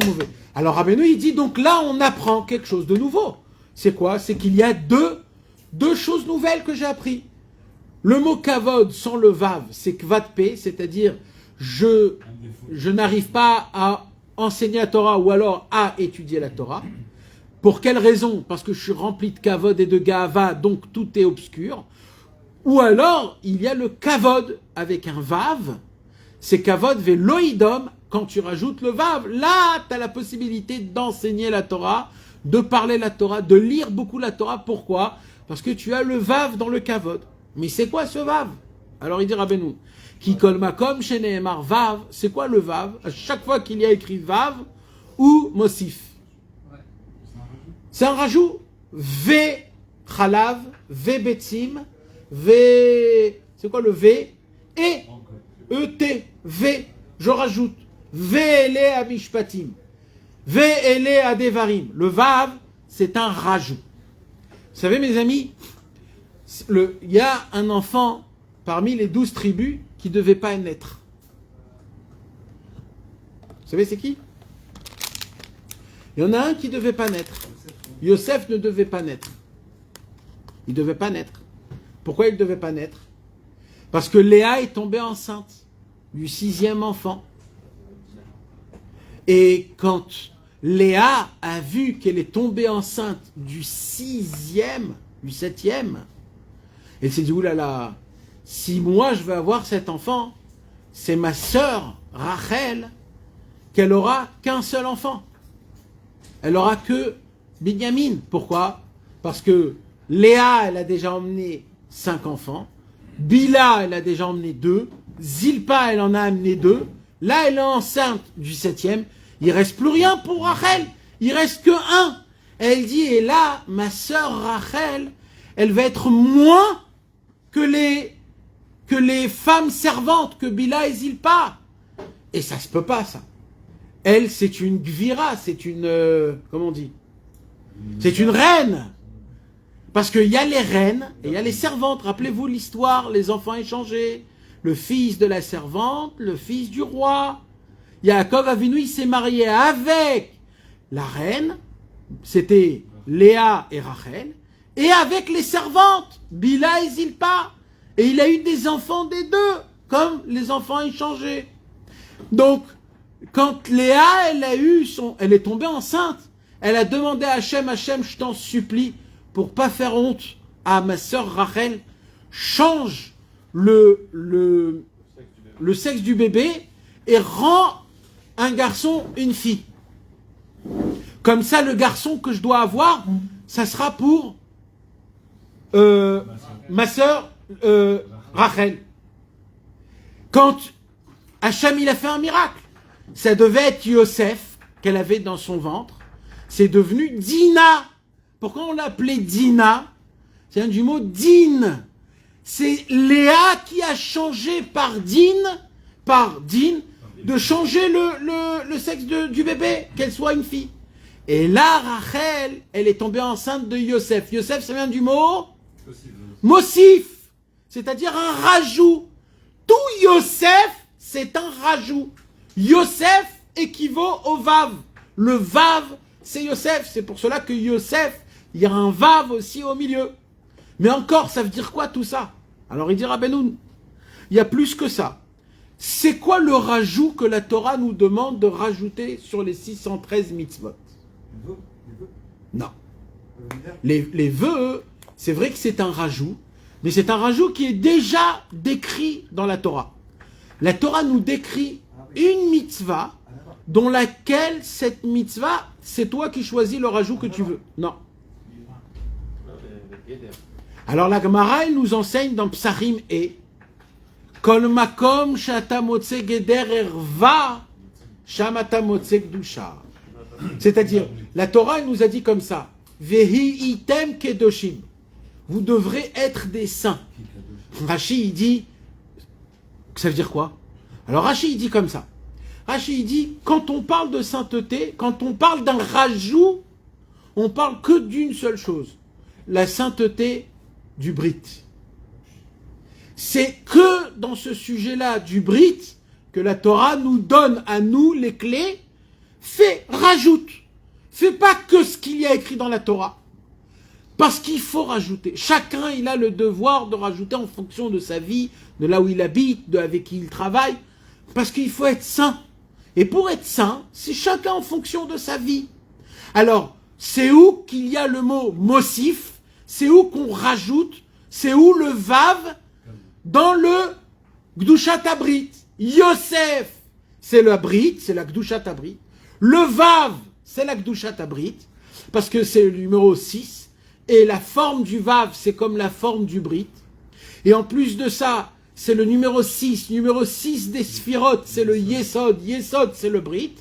mauvais. Alors Rabbeinu, il dit, donc là, on apprend quelque chose de nouveau. C'est quoi? C'est qu'il y a deux choses nouvelles que j'ai appris. Le mot kavod sans le vav, c'est kvad P, c'est-à-dire je n'arrive pas à enseigner la Torah ou alors à étudier la Torah. Pour quelle raison? Parce que je suis rempli de kavod et de gava, donc tout est obscur. Ou alors, il y a le kavod avec un vav. C'est kavod veloidom. Quand tu rajoutes le vav, là, tu as la possibilité d'enseigner la Torah, de parler la Torah, de lire beaucoup la Torah. Pourquoi? Parce que tu as le vav dans le kavod. Mais c'est quoi ce vav? Alors il dit Rabbeinu, ki kol makom sheneemar vav. C'est quoi le vav? À chaque fois qu'il y a écrit vav ou mosif. C'est un rajout. V chalav, V betzim, V. C'est quoi le V? E-T, V. Je rajoute. V ele à mishpatim. V ele à devarim. Le vav, c'est un rajout. Vous savez, mes amis, il y a un enfant parmi les 12 tribus qui ne devait pas naître. Vous savez, c'est qui? Il y en a un qui ne devait pas naître. Yosef ne devait pas naître. Il ne devait pas naître. Pourquoi il ne devait pas naître? Parce que Léa est tombée enceinte du 6e enfant. Et quand Léa a vu qu'elle est tombée enceinte du 6e, du 7e, elle s'est dit, oulala, si moi je veux avoir cet enfant, c'est ma sœur Rachel qu'elle aura qu'un seul enfant. Elle aura que Binyamin. Pourquoi? Parce que Léa, elle a déjà emmené 5 enfants. Bila, elle a déjà emmené 2. Zilpa, elle en a amené 2. Là, elle est enceinte du 7e. Il ne reste plus rien pour Rachel. Il ne reste que 1. Elle dit, et là, ma sœur Rachel, elle va être moins que les femmes servantes, que Bila et Zilpa. Et ça se peut pas, ça. Elle, c'est une gvira, c'est une... comment on dit? C'est une reine. Parce qu'il y a les reines et il y a les servantes. Rappelez-vous l'histoire, les enfants échangés. Le fils de la servante, le fils du roi. Yaakov Avinu, il s'est marié avec la reine, c'était Léa et Rachel, et avec les servantes, Bila et Zilpa. Et il a eu des enfants des deux, comme les enfants échangés. Donc, quand Léa, elle est tombée enceinte, elle a demandé à Hachem, Hachem, je t'en supplie, pour pas faire honte à ma sœur Rachel, change le sexe du bébé et rend un garçon une fille. Comme ça, le garçon que je dois avoir, ça sera pour ma sœur Rachel. Quand Hachem, il a fait un miracle, ça devait être Yosef qu'elle avait dans son ventre. C'est devenu Dina. Pourquoi on l'appelait Dina? C'est un du mot Din. C'est Léa qui a changé par Din, de changer le sexe du bébé, qu'elle soit une fille. Et là, Rachel, elle est tombée enceinte de Yosef. Yosef, ça vient du mot Mossif, c'est-à-dire un rajout. Tout Yosef, c'est un rajout. Yosef équivaut au Vav. Le Vav, c'est Yosef. C'est pour cela que Yosef, il y a un Vav aussi au milieu. Mais encore, ça veut dire quoi tout ça? Alors il dira Benoun, il y a plus que ça. C'est quoi le rajout que la Torah nous demande de rajouter sur les 613 mitzvot? Non. Les vœux, c'est vrai que c'est un rajout, mais c'est un rajout qui est déjà décrit dans la Torah. La Torah nous décrit une mitzvah dont laquelle cette mitzvah, c'est toi qui choisis le rajout que tu veux. Non. Alors la Gemara, elle nous enseigne dans Psachim et Kol makom shata motze geder erva shamata motze kedusha. C'est-à-dire, la Torah, elle nous a dit comme ça, Vehi item kedoshim. Vous devrez être des saints. Rashi, il dit, ça veut dire quoi? Alors Rashi, il dit comme ça. Rashi, il dit, quand on parle de sainteté, quand on parle d'un rajout, on parle que d'une seule chose. La sainteté du Brit. C'est que dans ce sujet-là du Brit que la Torah nous donne à nous les clés. Fais, rajoute. Fais pas que ce qu'il y a écrit dans la Torah. Parce qu'il faut rajouter. Chacun, il a le devoir de rajouter en fonction de sa vie, de là où il habite, de avec qui il travaille. Parce qu'il faut être saint. Et pour être saint, c'est chacun en fonction de sa vie. Alors, c'est où qu'il y a le mot mossif? C'est où qu'on rajoute? C'est où le vav? Dans le Gdushat Abrit. Yosef, c'est le Brit, c'est la Gdushat Abrit. Le vav, c'est la Gdushat Abrit, parce que c'est le numéro 6. Et la forme du vav, c'est comme la forme du Brit. Et en plus de ça, c'est le numéro 6. Numéro 6 des Sphirot, c'est le Yesod. Yesod, c'est le Brit.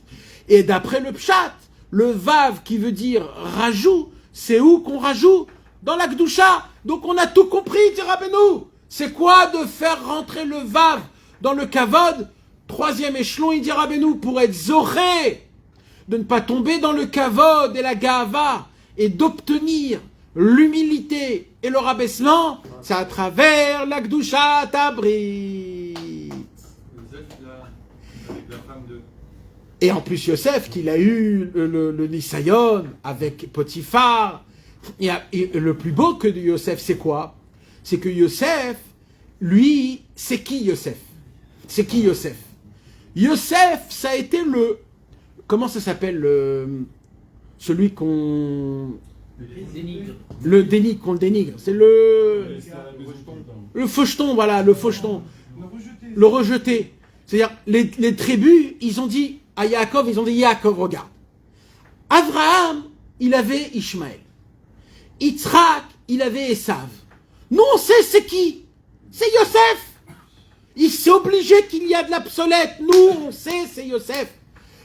Et d'après le Pshat, le vav qui veut dire rajout, c'est où qu'on rajoute? Dans la Gdusha. Donc on a tout compris, dira Benou. C'est quoi de faire rentrer le vav dans le kavod? Troisième échelon, il dira Benou, pour être zoré, de ne pas tomber dans le kavod et la gava, et d'obtenir l'humilité et le rabaissement, c'est à travers la Gdushat Abrit. Et en plus Yosef, qu'il a eu le Nisayon avec Potiphar. Et le plus beau que de Yosef, c'est quoi? C'est que Yosef, lui, c'est qui Yosef? C'est qui Yosef? Yosef, ça a été le... Comment ça s'appelle celui qu'on... Le dénigre, qu'on le dénigre. C'est le faucheton, voilà, le faucheton. Le rejeté. C'est-à-dire, les tribus, ils ont dit à Yaakov, ils ont dit, Yaakov, regarde. Abraham, il avait Ishmaël. Yitzhak, il avait Esav. Nous, on sait c'est qui? C'est Yosef. Il s'est obligé qu'il y a de l'obsolète. Nous, on sait c'est Yosef.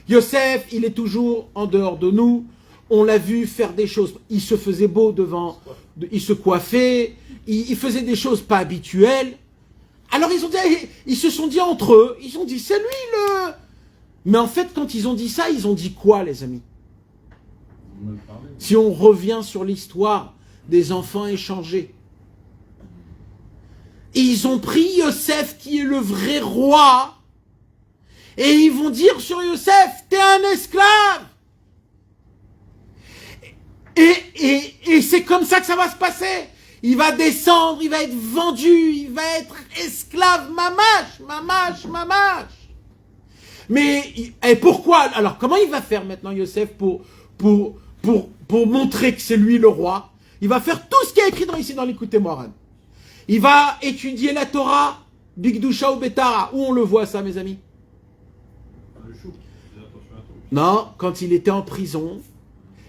Yosef, il est toujours en dehors de nous. On l'a vu faire des choses. Il se faisait beau devant, il se coiffait, il faisait des choses pas habituelles. Alors ils se sont dit entre eux, ils ont dit c'est lui le... Mais en fait, quand ils ont dit ça, ils ont dit quoi, les amis? Si on revient sur l'histoire des enfants échangés. Et ils ont pris Yosef, qui est le vrai roi, et ils vont dire sur Yosef, t'es un esclave. Et c'est comme ça que ça va se passer. Il va descendre, il va être vendu, il va être esclave, mamache. Mais, et pourquoi? Alors, comment il va faire maintenant, Yosef, pour montrer que c'est lui le roi? Il va faire tout ce qui est écrit ici dans l'Écoutez Moran. Il va étudier la Torah, Bigdusha ou Betara. Où on le voit ça, mes amis? Non, quand il était en prison,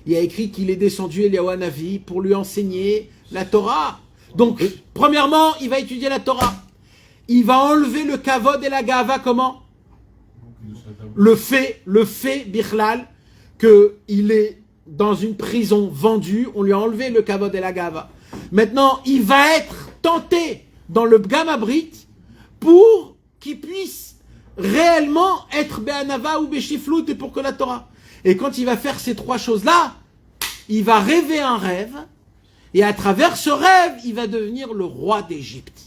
il a écrit qu'il est descendu Eliyahu Hanavi pour lui enseigner la Torah. Donc, premièrement, il va étudier la Torah. Il va enlever le kavod et la gava, comment? Le fait, Bichlal, qu'il est dans une prison vendu, on lui a enlevé le kavod et la gava. Maintenant, il va être tenté dans le Bgam Abrit pour qu'il puisse réellement être Be'anava ou Beshiflout et pour que la Torah. Et quand il va faire ces trois choses-là, il va rêver un rêve, et à travers ce rêve, il va devenir le roi d'Égypte.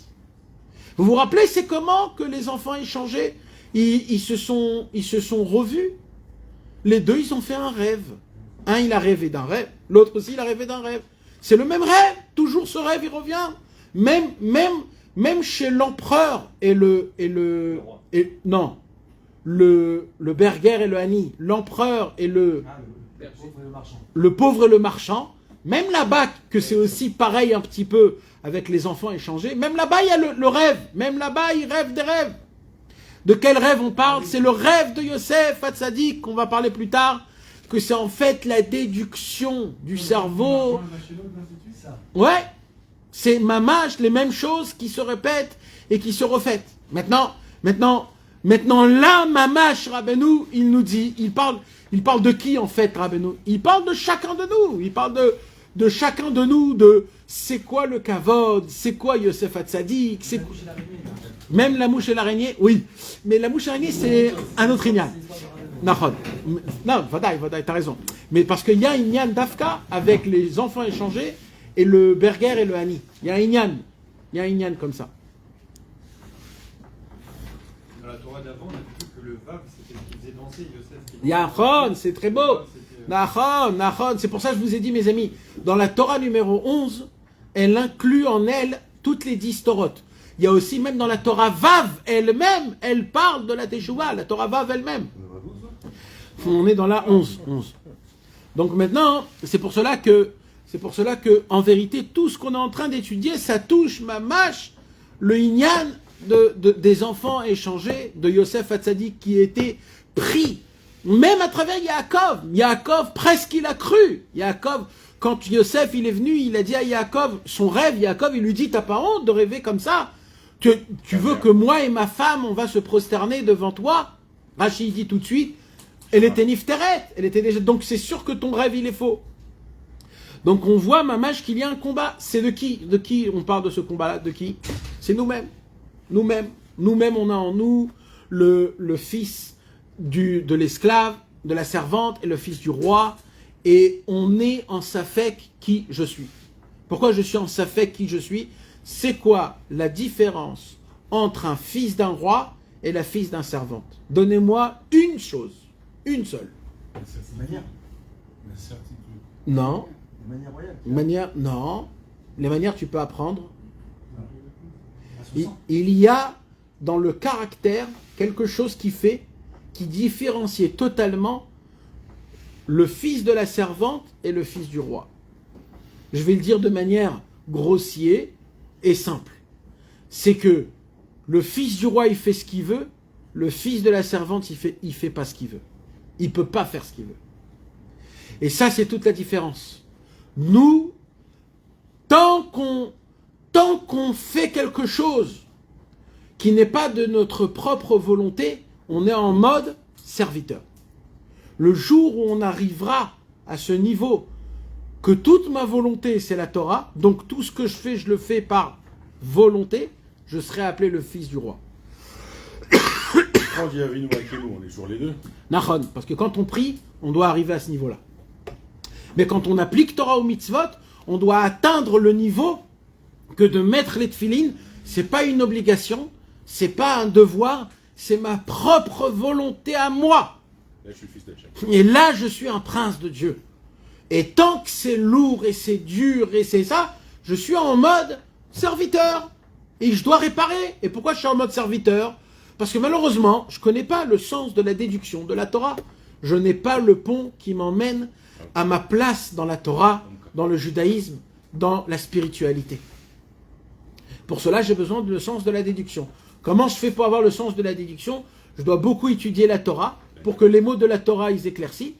Vous vous rappelez, c'est comment que les enfants échangés, ils se sont revus? Les deux, ils ont fait un rêve. Un, il a rêvé d'un rêve, l'autre aussi, il a rêvé d'un rêve. C'est le même rêve, toujours ce rêve, il revient. Même chez l'empereur et le Berger et le Hani, l'empereur et le pauvre et le marchand, même là-bas, que c'est aussi pareil un petit peu avec les enfants échangés, même là-bas, il y a le rêve. Même là-bas, il rêve des rêves. De quel rêve on parle? C'est le rêve de Yosef Hatzadik, qu'on va parler plus tard, que c'est en fait la déduction du cerveau. Ouais, c'est mamash, les mêmes choses qui se répètent et qui se refaitent. Maintenant, là, mamash, Rabbeinu, il nous dit, il parle de qui en fait, Rabbeinu? Il parle de chacun de nous. Il parle de chacun de nous, de c'est quoi le kavod, c'est quoi Yosef Hatzadik, c'est même la mouche et l'araignée, oui. Mais la mouche et l'araignée, c'est un autre inyan. Non, Vadaï, t'as raison. Mais parce qu'il y a un inyan d'Afka avec les enfants échangés et le Berger et le Hani. Il y a un inyan comme ça. Dans la Torah d'avant, on a vu que le Vav, c'était ce qui faisait danser Yosef. Yachon, c'est très beau. Nachon, c'est pour ça que je vous ai dit, mes amis, dans la Torah numéro 11, elle inclut en elle toutes les 10 Torotes. Il y a aussi, même dans la Torah Vav elle-même, elle parle de la Teshuvah, la Torah Vav elle-même. On est dans la 11. Donc maintenant, c'est pour cela que, en vérité, tout ce qu'on est en train d'étudier, ça touche mamash, le inyan des enfants échangés de Yosef Hatzadik qui était pris, même à travers Yaakov. Yaakov, presque il a cru. Yaakov, quand Yosef il est venu, il a dit à Yaakov, son rêve, Yaakov, il lui dit, t'as pas honte de rêver comme ça? Tu veux que moi et ma femme, on va se prosterner devant toi? Rachid dit tout de suite, elle était nifteret, elle était déjà, donc c'est sûr que ton rêve il est faux. Donc on voit, mamash, qu'il y a un combat. C'est de qui? De qui on parle de ce combat-là? De qui? C'est nous-mêmes. Nous-mêmes, on a en nous le fils de l'esclave, de la servante et le fils du roi. Et on est en safek qui je suis. Pourquoi je suis en safek qui je suis? C'est quoi la différence entre un fils d'un roi et la fille d'un servante? Donnez-moi une chose, une seule. La certitude. La certitude. Non. Les manières royales. Non. Les manières, tu peux apprendre. Il y a dans le caractère quelque chose qui différencie totalement le fils de la servante et le fils du roi. Je vais le dire de manière grossière et simple. C'est que le fils du roi, il fait ce qu'il veut, le fils de la servante, il fait pas ce qu'il veut. Il peut pas faire ce qu'il veut. Et ça, c'est toute la différence. Nous, tant qu'on fait quelque chose qui n'est pas de notre propre volonté, on est en mode serviteur. Le jour où on arrivera à ce niveau que toute ma volonté c'est la Torah, donc tout ce que je le fais par volonté, je serai appelé le fils du roi. Quand il y a Avinu Malkeinu, on est sur les deux. Nachon, parce que quand on prie, on doit arriver à ce niveau-là. Mais quand on applique Torah ou mitzvot, on doit atteindre le niveau que de mettre les tefilines, c'est pas une obligation, c'est pas un devoir, c'est ma propre volonté à moi. Là, je suis le fils d'Hachem. Et là, je suis un prince de Dieu. Et tant que c'est lourd et c'est dur et c'est ça, je suis en mode serviteur. Et je dois réparer. Et pourquoi je suis en mode serviteur? Parce que malheureusement, je ne connais pas le sens de la déduction de la Torah. Je n'ai pas le pont qui m'emmène à ma place dans la Torah, dans le judaïsme, dans la spiritualité. Pour cela, j'ai besoin du sens de la déduction. Comment je fais pour avoir le sens de la déduction? Je dois beaucoup étudier la Torah pour que les mots de la Torah ils éclaircissent.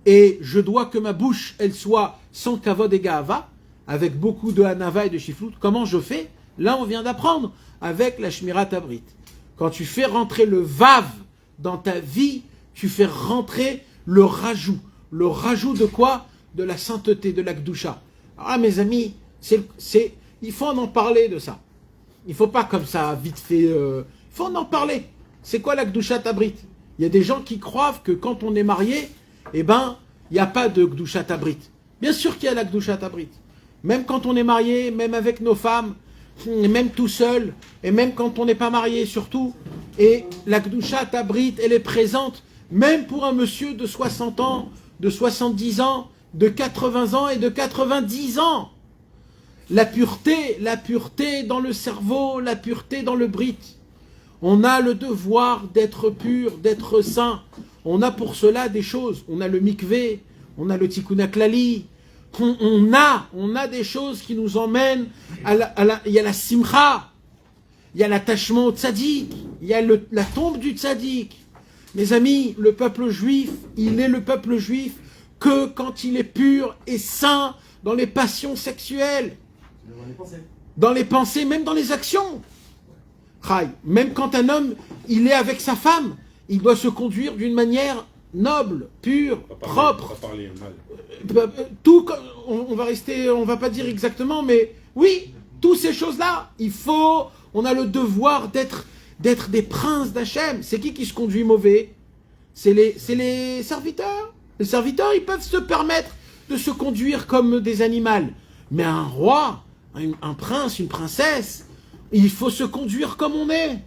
Et je dois que ma bouche, elle soit sans kavod et ga'ava, avec beaucoup de hanava et de shiflout. Comment je fais? Là, on vient d'apprendre avec la shmirat abrit. Quand tu fais rentrer le vav dans ta vie, tu fais rentrer le rajout. Le rajout de quoi? De la sainteté, de la kdusha. Ah, mes amis, il faut en parler de ça. Il ne faut pas comme ça, vite fait. Il faut en parler. C'est quoi la kdusha abrit? Il y a des gens qui croient que quand on est marié, eh ben, il n'y a pas de kdusha abrit. Bien sûr qu'il y a la kdusha abrit. Même quand on est marié, même avec nos femmes, et même tout seul, et même quand on n'est pas marié surtout. Et la kdusha abrit, elle est présente, même pour un monsieur de 60 ans, de 70 ans, de 80 ans et de 90 ans. La pureté dans le cerveau, la pureté dans le brit. On a le devoir d'être pur, d'être saint. On a pour cela des choses. On a le mikvé, on a le tikkun haklali. On a des choses qui nous emmènent il y a la simcha, il y a l'attachement au tzaddik, il y a la tombe du tzaddik. Mes amis, le peuple juif, il est le peuple juif que quand il est pur et saint dans les passions sexuelles, dans les pensées, même dans les actions. Même quand un homme, il est avec sa femme, il doit se conduire d'une manière noble, pure, propre. Pas parler mal. Tout, on va rester, on va pas dire exactement, mais oui, toutes ces choses-là, on a le devoir d'être des princes d'Hachem. C'est qui se conduit mauvais? C'est les serviteurs. Les serviteurs, ils peuvent se permettre de se conduire comme des animaux. Mais un roi, un prince, une princesse, il faut se conduire comme on est.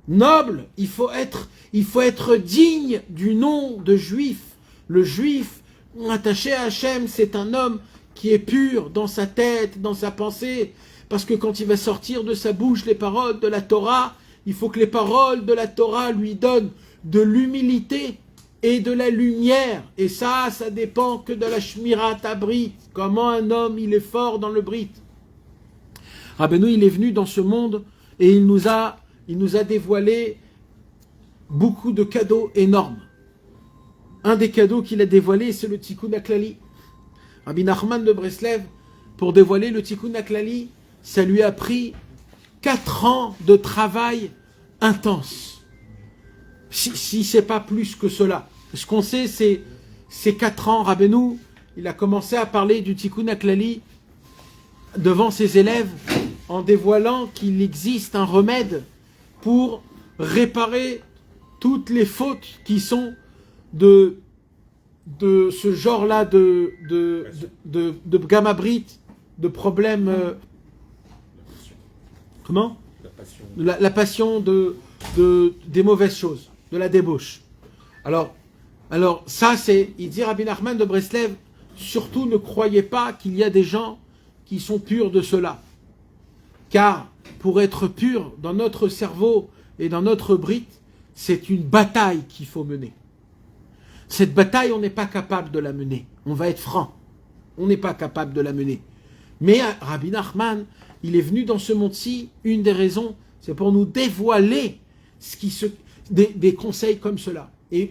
Noble. Il faut être digne du nom de juif. Le juif attaché à Hachem, c'est un homme qui est pur dans sa tête, dans sa pensée. Parce que quand il va sortir de sa bouche les paroles de la Torah, il faut que les paroles de la Torah lui donnent de l'humilité et de la lumière. Et ça dépend que de la shmirat abrit. Comment un homme, il est fort dans le brit. Rabbeinu, il est venu dans ce monde et il nous a dévoilé beaucoup de cadeaux énormes. Un des cadeaux qu'il a dévoilé, c'est le tikkun haklali. Rabbi Nachman de Breslev, pour dévoiler le tikkun haklali, ça lui a pris 4 ans de travail intense. Si c'est pas plus que cela. Ce qu'on sait, c'est ces 4 ans, Rabbeinu, il a commencé à parler du tikkun haklali devant ses élèves en dévoilant qu'il existe un remède pour réparer toutes les fautes qui sont de ce genre-là de gamabrit, de problèmes. Comment? La passion des mauvaises choses, de la débauche. Alors ça, il dit Rabbi Nachman de Breslev, surtout ne croyez pas qu'il y a des gens qui sont purs de cela. Car pour être pur dans notre cerveau et dans notre brit, c'est une bataille qu'il faut mener. Cette bataille, on n'est pas capable de la mener. On va être franc. On n'est pas capable de la mener. Mais Rabbi Nachman, il est venu dans ce monde-ci, une des raisons, c'est pour nous dévoiler des conseils comme cela. Et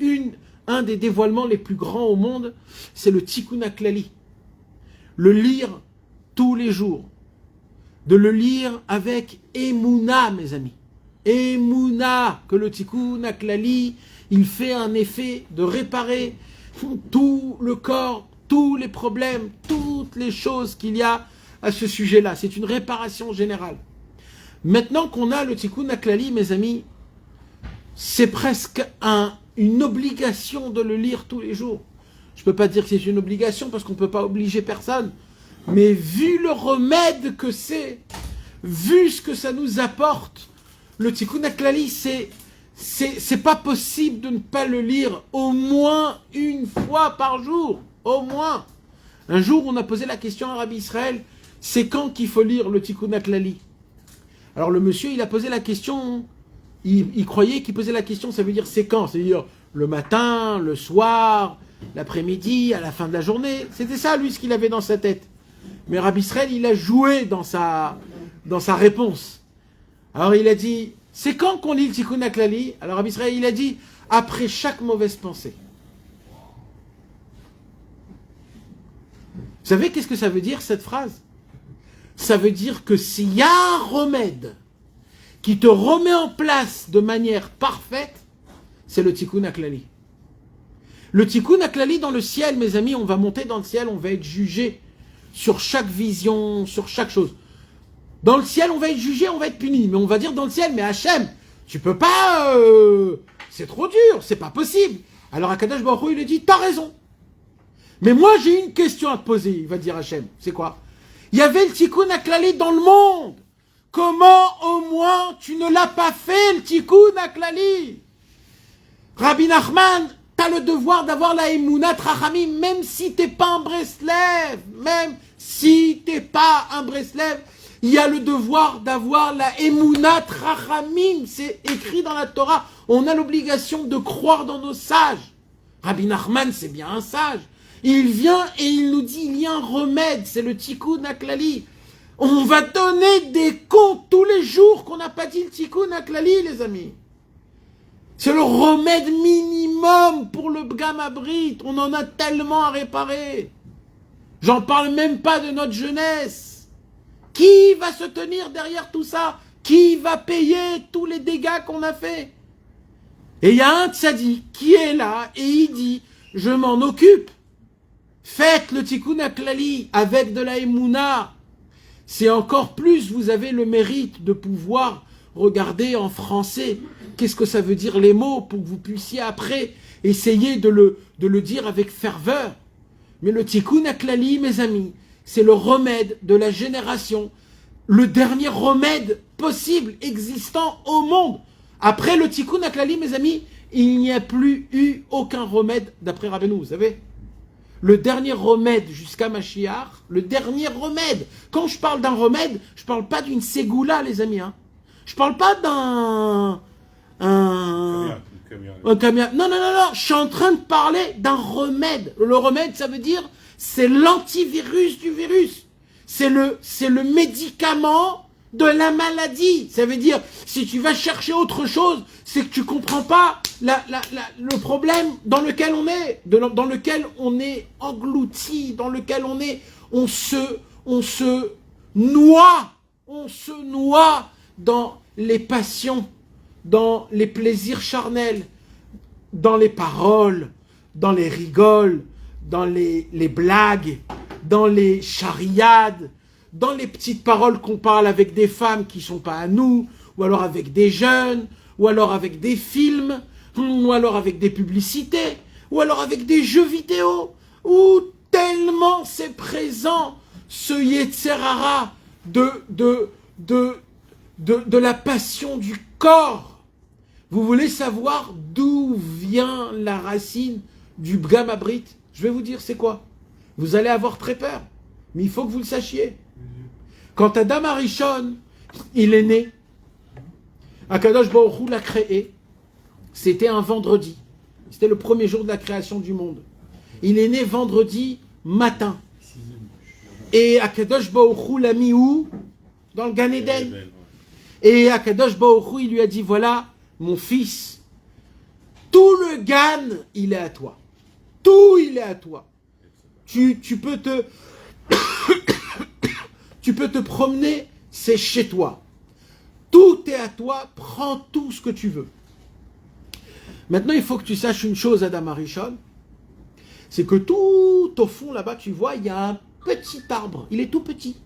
un des dévoilements les plus grands au monde, c'est le tikkun haklali. Le lire tous les jours. De le lire avec Emouna, mes amis. Emouna, que le tikkun haklali, il fait un effet de réparer tout le corps, tous les problèmes, toutes les choses qu'il y a à ce sujet-là. C'est une réparation générale. Maintenant qu'on a le tikkun haklali, mes amis, c'est presque une obligation de le lire tous les jours. Je ne peux pas dire que c'est une obligation parce qu'on ne peut pas obliger personne. Mais vu le remède que c'est, vu ce que ça nous apporte, le Tikkun HaKlali, c'est pas possible de ne pas le lire au moins une fois par jour. Au moins. Un jour, on a posé la question à Rabbi Israël, c'est quand qu'il faut lire le Tikkun HaKlali? Alors le monsieur, il a posé la question, il croyait qu'il posait la question, ça veut dire c'est quand? C'est-à-dire le matin, le soir, l'après-midi, à la fin de la journée. C'était ça, lui, ce qu'il avait dans sa tête. Mais Rabbi Israël, il a joué dans sa réponse. Alors il a dit, c'est quand qu'on lit le Tikkun HaKlali? Alors Rabbi Israël, il a dit, après chaque mauvaise pensée. Vous savez qu'est-ce que ça veut dire, cette phrase? Ça veut dire que s'il y a un remède qui te remet en place de manière parfaite, c'est le Tikkun HaKlali. Le Tikkun HaKlali dans le ciel, mes amis, on va monter dans le ciel, on va être jugé sur chaque vision, sur chaque chose. Dans le ciel, on va être jugé, on va être puni. Mais on va dire dans le ciel, mais Hachem, tu peux pas... c'est trop dur, c'est pas possible. Alors Akadosh Baruch Hu, il a dit, t'as raison. Mais moi, j'ai une question à te poser, il va dire Hachem. C'est quoi? Il y avait le Tikkun HaKlali dans le monde. Comment au moins tu ne l'as pas fait, le Tikkun HaKlali? Rabbi Nachman, tu as le devoir d'avoir la Emunat Rachamim, même si tu n'es pas un Breslev. Même si tu n'es pas un Breslev, il y a le devoir d'avoir la Emunat Rachamim. C'est écrit dans la Torah. On a l'obligation de croire dans nos sages. Rabbi Nachman, c'est bien un sage. Il vient et il nous dit, il y a un remède, c'est le Tikkun HaKlali. On va donner des comptes tous les jours qu'on n'a pas dit le Tikkun HaKlali, les amis. C'est le remède minimum pour le Bgam Abrit. On en a tellement à réparer. J'en parle même pas de notre jeunesse. Qui va se tenir derrière tout ça? Qui va payer tous les dégâts qu'on a fait? Et il y a un tzaddik qui est là et il dit, je m'en occupe. Faites le Tikkun HaKlali avec de la Emouna. C'est encore plus, vous avez le mérite de pouvoir regarder en français qu'est-ce que ça veut dire les mots pour que vous puissiez après essayer de le dire avec ferveur. Mais le Tikkun HaKlali, mes amis, c'est le remède de la génération, le dernier remède possible existant au monde. Après le Tikkun HaKlali, mes amis, il n'y a plus eu aucun remède d'après Rabbeinu, vous savez. Le dernier remède jusqu'à Mashiach, le dernier remède. Quand je parle d'un remède, je ne parle pas d'une ségoula, les amis. Hein. Je ne parle pas d'un... Un camion. Non, non, non, non. Je suis en train de parler d'un remède. Le remède, ça veut dire, c'est l'antivirus du virus. C'est le médicament de la maladie. Ça veut dire, si tu vas chercher autre chose, c'est que tu comprends pas le problème dans lequel on est, dans lequel on est englouti, dans lequel on se noie dans les passions, dans les plaisirs charnels, dans les paroles, dans les rigoles, dans les blagues, dans les chariades, dans les petites paroles qu'on parle avec des femmes qui ne sont pas à nous, ou alors avec des jeunes, ou alors avec des films, ou alors avec des publicités, ou alors avec des jeux vidéo, où tellement c'est présent ce Yetzer Hara de la passion du corps. Vous voulez savoir d'où vient la racine du Bgam Abrit? Je vais vous dire c'est quoi. Vous allez avoir très peur, mais il faut que vous le sachiez. Quand Adam Arishon, il est né, Akadosh Baruch Hu l'a créé, c'était un vendredi. C'était le premier jour de la création du monde. Il est né vendredi matin. Et Akadosh Baruch Hu l'a mis où? Dans le Gan Eden. Et Akadosh Baruch Hu, il lui a dit, voilà, mon fils, tout le Gan, il est à toi. Tout, il est à toi. Tu peux te... tu peux te promener, c'est chez toi. Tout est à toi, prends tout ce que tu veux. Maintenant, il faut que tu saches une chose, Adam Arishon, c'est que tout au fond, là-bas, tu vois, il y a un petit arbre. Il est tout petit.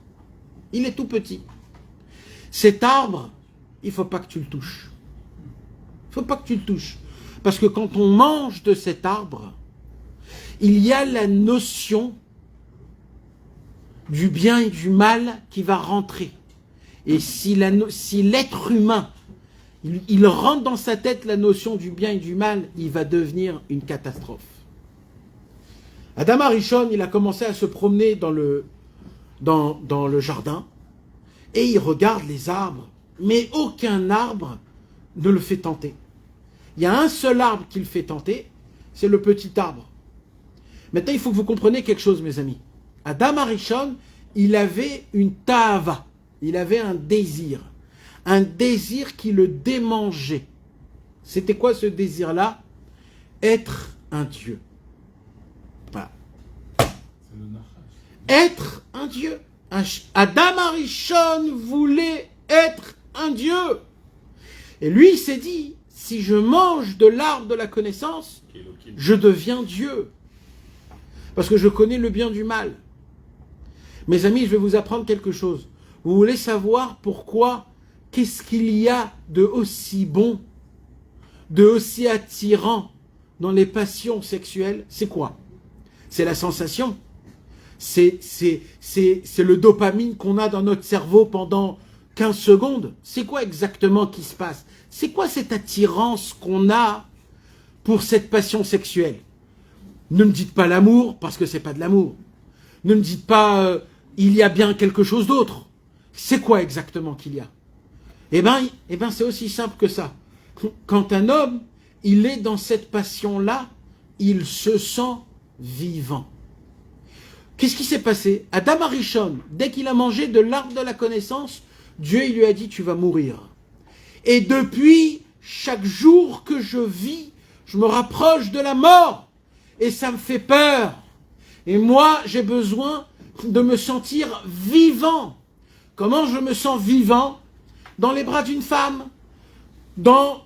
Il est tout petit. Cet arbre, il ne faut pas que tu le touches. Il ne faut pas que tu le touches. Parce que quand on mange de cet arbre, il y a la notion du bien et du mal qui va rentrer. Et si l'être humain, il rentre dans sa tête la notion du bien et du mal, il va devenir une catastrophe. Adam Arishon, il a commencé à se promener dans le jardin et il regarde les arbres, mais aucun arbre ne le fait tenter. Il y a un seul arbre qui le fait tenter, c'est le petit arbre. Maintenant, il faut que vous compreniez quelque chose, mes amis. Adam Arishon, il avait une ta'ava, il avait un désir qui le démangeait. C'était quoi ce désir-là? Être un Dieu. Voilà. Être un Dieu. Adam Arishon voulait être un Dieu. Et lui, il s'est dit, si je mange de l'arbre de la connaissance, je deviens Dieu. Parce que je connais le bien du mal. Mes amis, je vais vous apprendre quelque chose. Vous voulez savoir pourquoi? Qu'est-ce qu'il y a de aussi bon, de aussi attirant dans les passions sexuelles? C'est quoi? C'est la sensation. C'est le dopamine qu'on a dans notre cerveau pendant 15 secondes. C'est quoi exactement qui se passe? C'est quoi cette attirance qu'on a pour cette passion sexuelle? Ne me dites pas l'amour, parce que c'est pas de l'amour. Ne me dites pas il y a bien quelque chose d'autre. C'est quoi exactement qu'il y a? Eh ben, c'est aussi simple que ça. Quand un homme, il est dans cette passion-là, il se sent vivant. Qu'est-ce qui s'est passé? Adam Arishon, dès qu'il a mangé de l'arbre de la connaissance, Dieu il lui a dit, tu vas mourir. Et depuis, chaque jour que je vis, je me rapproche de la mort. Et ça me fait peur. Et moi, j'ai besoin de me sentir vivant. Comment je me sens vivant? Dans les bras d'une femme, dans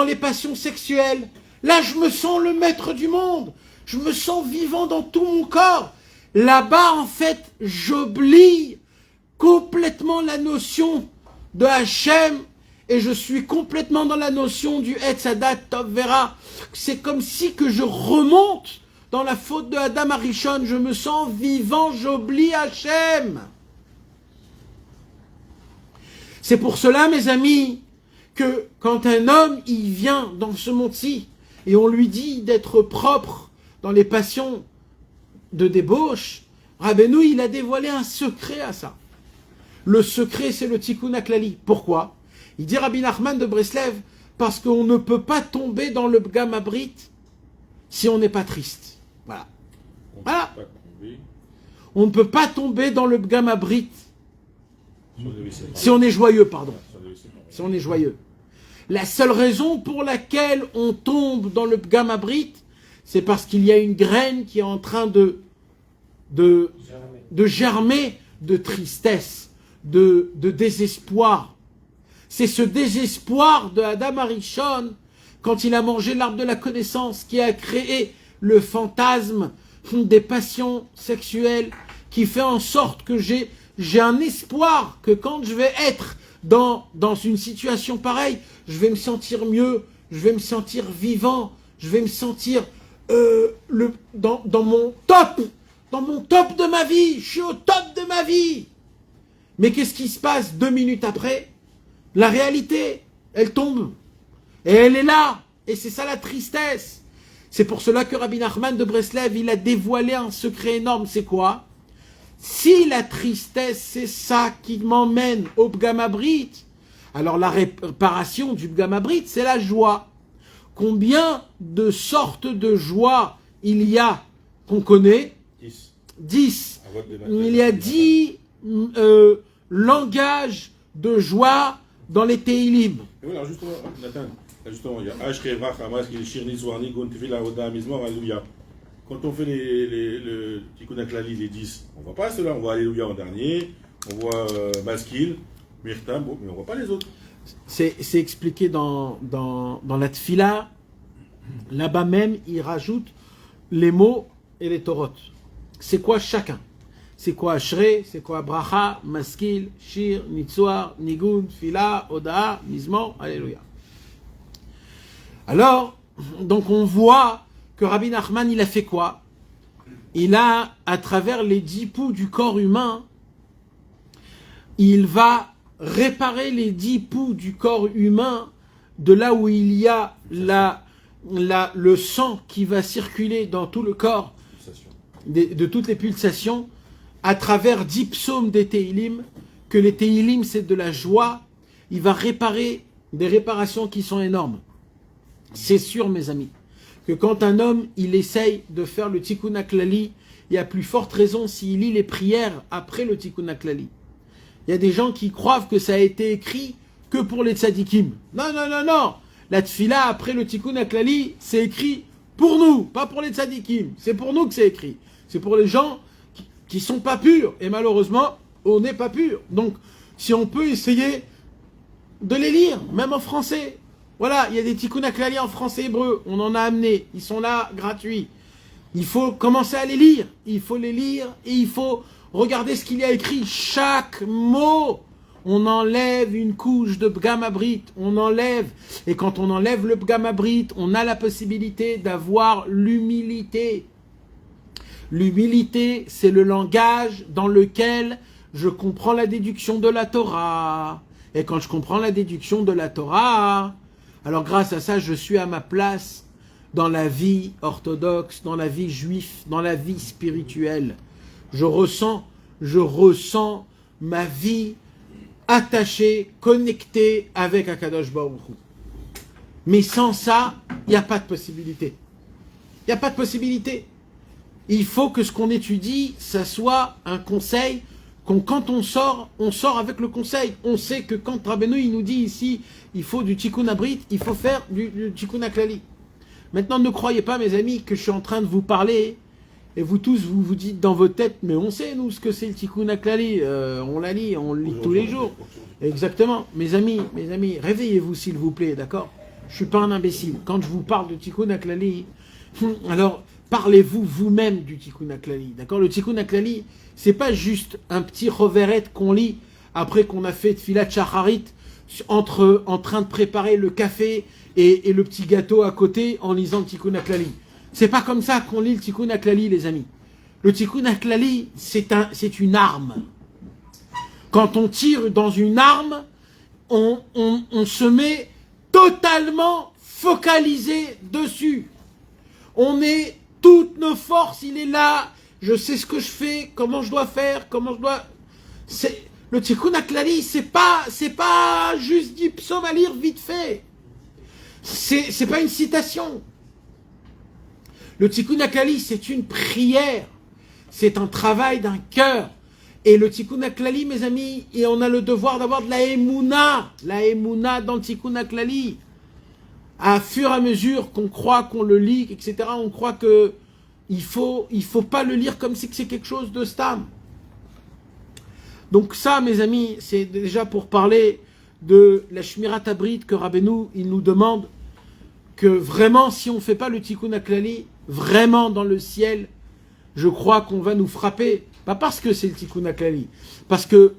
les passions sexuelles. Là, je me sens le maître du monde. Je me sens vivant dans tout mon corps. Là-bas, en fait, j'oublie complètement la notion de Hachem et je suis complètement dans la notion du Etz Hadat Tov Vera. C'est comme si que je remonte dans la faute de Adam Arishon. Je me sens vivant, j'oublie Hachem. C'est pour cela, mes amis, que quand un homme, il vient dans ce monde-ci, et on lui dit d'être propre dans les passions de débauche, Rabbeinu, il a dévoilé un secret à ça. Le secret, c'est le Tikkun HaKlali. Pourquoi? Il dit Rabbi Nachman de Breslev, parce qu'on ne peut pas tomber dans le Pgam Abrit si on n'est pas triste. Voilà. Voilà. On ne peut pas tomber dans le Pgam Abrit si on est joyeux, pardon. Si on est joyeux. La seule raison pour laquelle on tombe dans le Pgam Abrit, c'est parce qu'il y a une graine qui est en train de germer de tristesse, de désespoir. C'est ce désespoir de Adam Arishon, quand il a mangé l'arbre de la connaissance, qui a créé le fantasme des passions sexuelles, qui fait en sorte que j'ai un espoir que quand je vais être dans une situation pareille, je vais me sentir mieux, je vais me sentir vivant, je vais me sentir dans mon top de ma vie, je suis au top de ma vie. Mais qu'est-ce qui se passe 2 minutes après? La réalité, elle tombe. Et elle est là. Et c'est ça la tristesse. C'est pour cela que Rabbi Nachman de Breslev, il a dévoilé un secret énorme. C'est quoi? Si la tristesse, c'est ça qui m'emmène au Pgam Abrit, alors la réparation du Pgam Abrit, c'est la joie. Combien de sortes de joie il y a qu'on connaît? 10. Il y a 10 langages de joie dans les Teilim. Et voilà, justement, Nathan, il y a Ashreva, Hamas, Shirni, Zwarni, Gontevila, Oda, Mizmor, Alléluia. Quand on fait le Tikkun HaKlali, les 10, on ne voit pas cela, on voit Alléluia en dernier, on voit Maskil, Myrtam, bon, mais on ne voit pas les autres. C'est expliqué dans la Tfila. Là-bas même, il rajoute les mots et les Torot. C'est quoi chacun? C'est quoi Ashrei? C'est quoi Bracha, Maskil, Shir, Nitzor, Nigun, Tfila, Oda, Mizmor, Alléluia. Alors, donc on voit que Rabbi Nachman, il a fait quoi? il a, à travers les 10 poux du corps humain, il va réparer les 10 poux du corps humain de là où il y a le sang qui va circuler dans tout le corps, de toutes les pulsations, à travers 10 psaumes des Teilim, que les Teilim c'est de la joie, il va réparer des réparations qui sont énormes. C'est sûr, mes amis, que quand un homme, il essaye de faire le Tikkun HaKlali, il y a plus forte raison s'il lit les prières après le Tikkun HaKlali. Il y a des gens qui croient que ça a été écrit que pour les tzadikim. Non, non, non, non. La tfila après le Tikkun HaKlali, c'est écrit pour nous, pas pour les tzadikim. C'est pour nous que c'est écrit. C'est pour les gens qui sont pas purs. Et malheureusement, on n'est pas purs. Donc, si on peut essayer de les lire, même en français. Voilà, il y a des Tikkun HaKlali en français hébreu. On en a amené. Ils sont là, gratuits. Il faut commencer à les lire. Il faut les lire et il faut regarder ce qu'il y a écrit. Chaque mot, on enlève une couche de Pgam Abrit. On enlève. Et quand on enlève le Pgam Abrit, on a la possibilité d'avoir l'humilité. L'humilité, c'est le langage dans lequel je comprends la déduction de la Torah. Et quand je comprends la déduction de la Torah, alors grâce à ça, je suis à ma place dans la vie orthodoxe, dans la vie juive, dans la vie spirituelle. Je ressens ma vie attachée, connectée avec Akadosh Baruch Hu. Mais sans ça, il n'y a pas de possibilité. Il n'y a pas de possibilité. Il faut que ce qu'on étudie, ça soit un conseil, quand on sort avec le conseil. On sait que quand Rabbeinu il nous dit ici, il faut du Tikkun Abrit, il faut faire du Tikkun HaKlali. Maintenant, ne croyez pas, mes amis, que je suis en train de vous parler, et vous tous, vous vous dites dans votre tête, mais on sait, nous, ce que c'est le Tikkun HaKlali, on la lit, on le lit tous les jours. Exactement. Mes amis, réveillez-vous, s'il vous plaît, d'accord? Je suis pas un imbécile. Quand je vous parle de Tikkun HaKlali, alors, parlez-vous vous-même du Tikkun HaKlali, d'accord? Le Tikkun HaKlali, c'est pas juste un petit reveret qu'on lit après qu'on a fait Tfilat Shacharit en train de préparer le café et le petit gâteau à côté en lisant le Tikkun HaKlali. C'est pas comme ça qu'on lit le Tikkun HaKlali, les amis. Le Tikkun HaKlali, c'est une arme. Quand on tire dans une arme, on se met totalement focalisé dessus. On est, toutes nos forces, il est là, je sais ce que je fais, comment je dois faire, le Tikkun HaKlali, c'est pas juste 10 psaumes à lire vite fait. C'est pas une citation. Le Tikkun HaKlali, c'est une prière. C'est un travail d'un cœur. Et le Tikkun HaKlali, mes amis, et on a le devoir d'avoir de la émouna dans le Tikkun HaKlali. À fur et à mesure qu'on croit qu'on le lit, etc., on croit que il faut pas le lire comme si c'est quelque chose de stam. Donc ça, mes amis, c'est déjà pour parler de la Shmirat Abrit que Rabbeinu, il nous demande que vraiment, si on ne fait pas le Tikkun HaKlali, vraiment dans le ciel, je crois qu'on va nous frapper. Pas parce que c'est le Tikkun HaKlali, parce que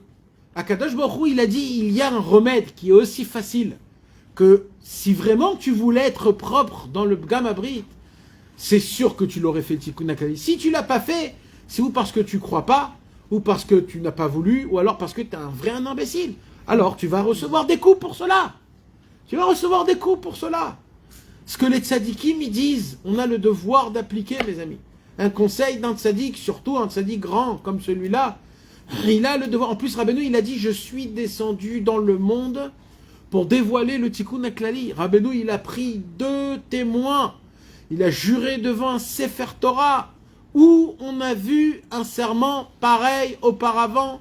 Akadosh Baruch Hu, il a dit, il y a un remède qui est aussi facile que si vraiment tu voulais être propre dans le Pgam Abrit, c'est sûr que tu l'aurais fait le Tikkun HaKlali. Si tu l'as pas fait, c'est ou parce que tu crois pas, ou parce que tu n'as pas voulu, ou alors parce que tu es un imbécile. Alors tu vas recevoir des coups pour cela. Tu vas recevoir des coups pour cela. Ce que les tzadikim ils disent, on a le devoir d'appliquer, mes amis. Un conseil d'un tzadik, surtout un tzadik grand comme celui-là, il a le devoir. En plus, Rabbeinu, il a dit, je suis descendu dans le monde pour dévoiler le Tikkun HaKlali. Rabbeinu, il a pris 2 témoins. Il a juré devant un Sefer Torah où on a vu un serment pareil auparavant,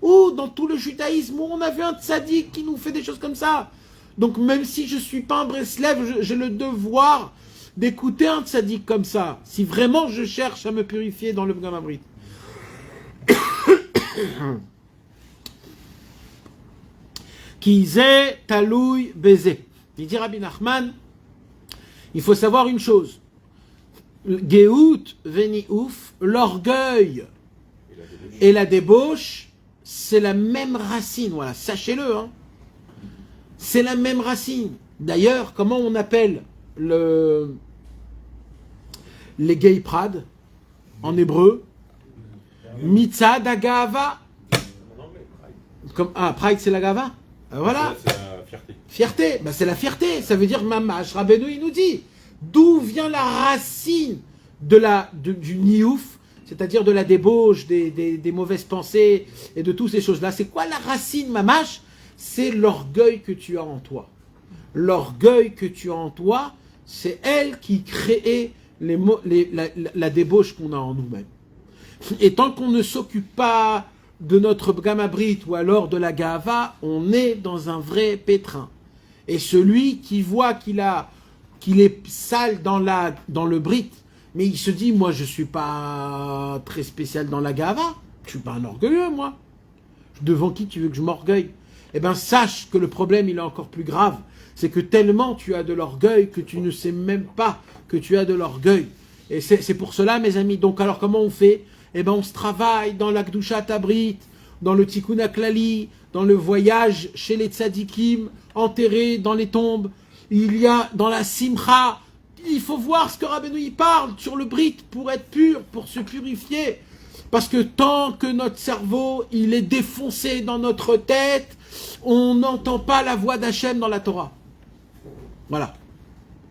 ou dans tout le judaïsme où on a vu un tzaddik qui nous fait des choses comme ça. Donc même si je ne suis pas un Breslev, j'ai le devoir d'écouter un tzaddik comme ça, si vraiment je cherche à me purifier dans le Pgam Abrit. Ki ze taloui beze. Il dit Rabbi Nachman, il faut savoir une chose. Geout veni ouf, l'orgueil et la débauche, c'est la même racine. Voilà, sachez-le. Hein. C'est la même racine. D'ailleurs, comment on appelle les gay prades? en hébreu. Mitzad agava. Pride c'est la gava. Voilà. C'est la fierté. Fierté, ben c'est la fierté. Ça veut dire mamash. Rabbeinu il nous dit d'où vient la racine du niouf, c'est-à-dire de la débauche, des mauvaises pensées et de toutes ces choses-là. C'est quoi la racine mamash? C'est l'orgueil que tu as en toi. L'orgueil que tu as en toi, c'est elle qui crée la débauche qu'on a en nous-mêmes. Et tant qu'on ne s'occupe pas de notre gamabrit ou alors de la gava, on est dans un vrai pétrin. Et celui qui voit qu'il est sale dans le brit, mais il se dit, moi je suis pas très spécial dans la gava, je suis pas un orgueilleux moi. Devant qui tu veux que je m'orgueille? Eh bien sache que le problème il est encore plus grave. C'est que tellement tu as de l'orgueil que tu ne sais même pas que tu as de l'orgueil. Et c'est pour cela mes amis. Donc alors comment on fait? Eh bien on se travaille dans la Kedushat Tabrit, dans le Tikkun HaKlali, dans le voyage chez les tzadikim, enterrés dans les tombes. Il y a dans la Simcha, il faut voir ce que Rabbeinu y parle sur le Brit pour être pur, pour se purifier. Parce que tant que notre cerveau il est défoncé dans notre tête, on n'entend pas la voix d'Hachem dans la Torah. Voilà.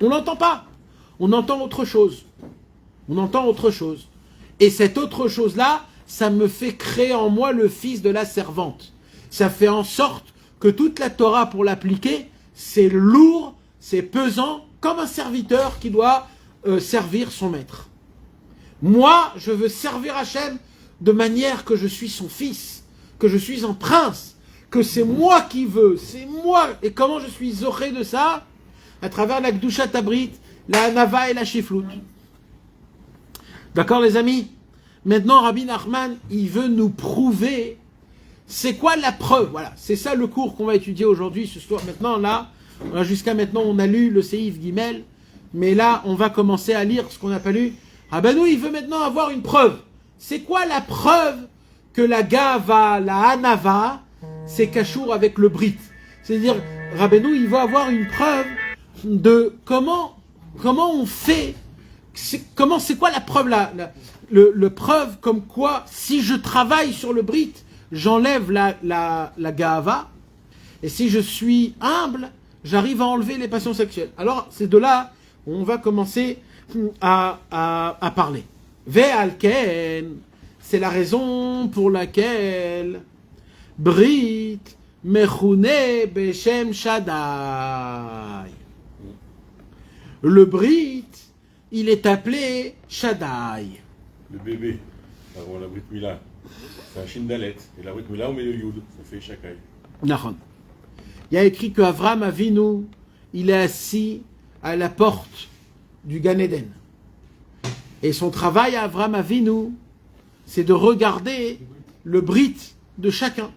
On n'entend pas. On entend autre chose. On entend autre chose. Et cette autre chose-là, ça me fait créer en moi le fils de la servante. Ça fait en sorte que toute la Torah, pour l'appliquer, c'est lourd, c'est pesant, comme un serviteur qui doit servir son maître. Moi, je veux servir Hachem de manière que je suis son fils, que je suis un prince, que c'est moi qui veux, c'est moi. Et comment je suis zoré de ça? À travers la Kedushat Tabrit, la Hanava et la Shiflut. D'accord les amis? Maintenant Rabbi Nachman, il veut nous prouver c'est quoi la preuve. Voilà, c'est ça le cours qu'on va étudier aujourd'hui, ce soir. Maintenant là, jusqu'à maintenant on a lu le Seif Gimel, mais là on va commencer à lire ce qu'on n'a pas lu. Rabbeinu il veut maintenant avoir une preuve. C'est quoi la preuve que la Gava, la Hanava, c'est cachour avec le Brit? C'est-à-dire, Rabbeinu il veut avoir une preuve de comment on fait, c'est quoi la preuve là, le preuve comme quoi si je travaille sur le Brit, j'enlève la Gava, et si je suis humble, j'arrive à enlever les passions sexuelles. Alors c'est de là où on va commencer à parler. Ve'alken, c'est la raison pour laquelle Brit mechune beshem Shaddai. Le Brit, il est appelé Shaddai. Le bébé, avant la Brit Mila, c'est un Shindalet. Et la Brit Mila, on met le Yud, ça fait Shakai. Nahon. Il y a écrit que Avram Avinu, il est assis à la porte du Gan Eden. Et son travail à Avram Avinu, c'est de regarder le Brit de chacun.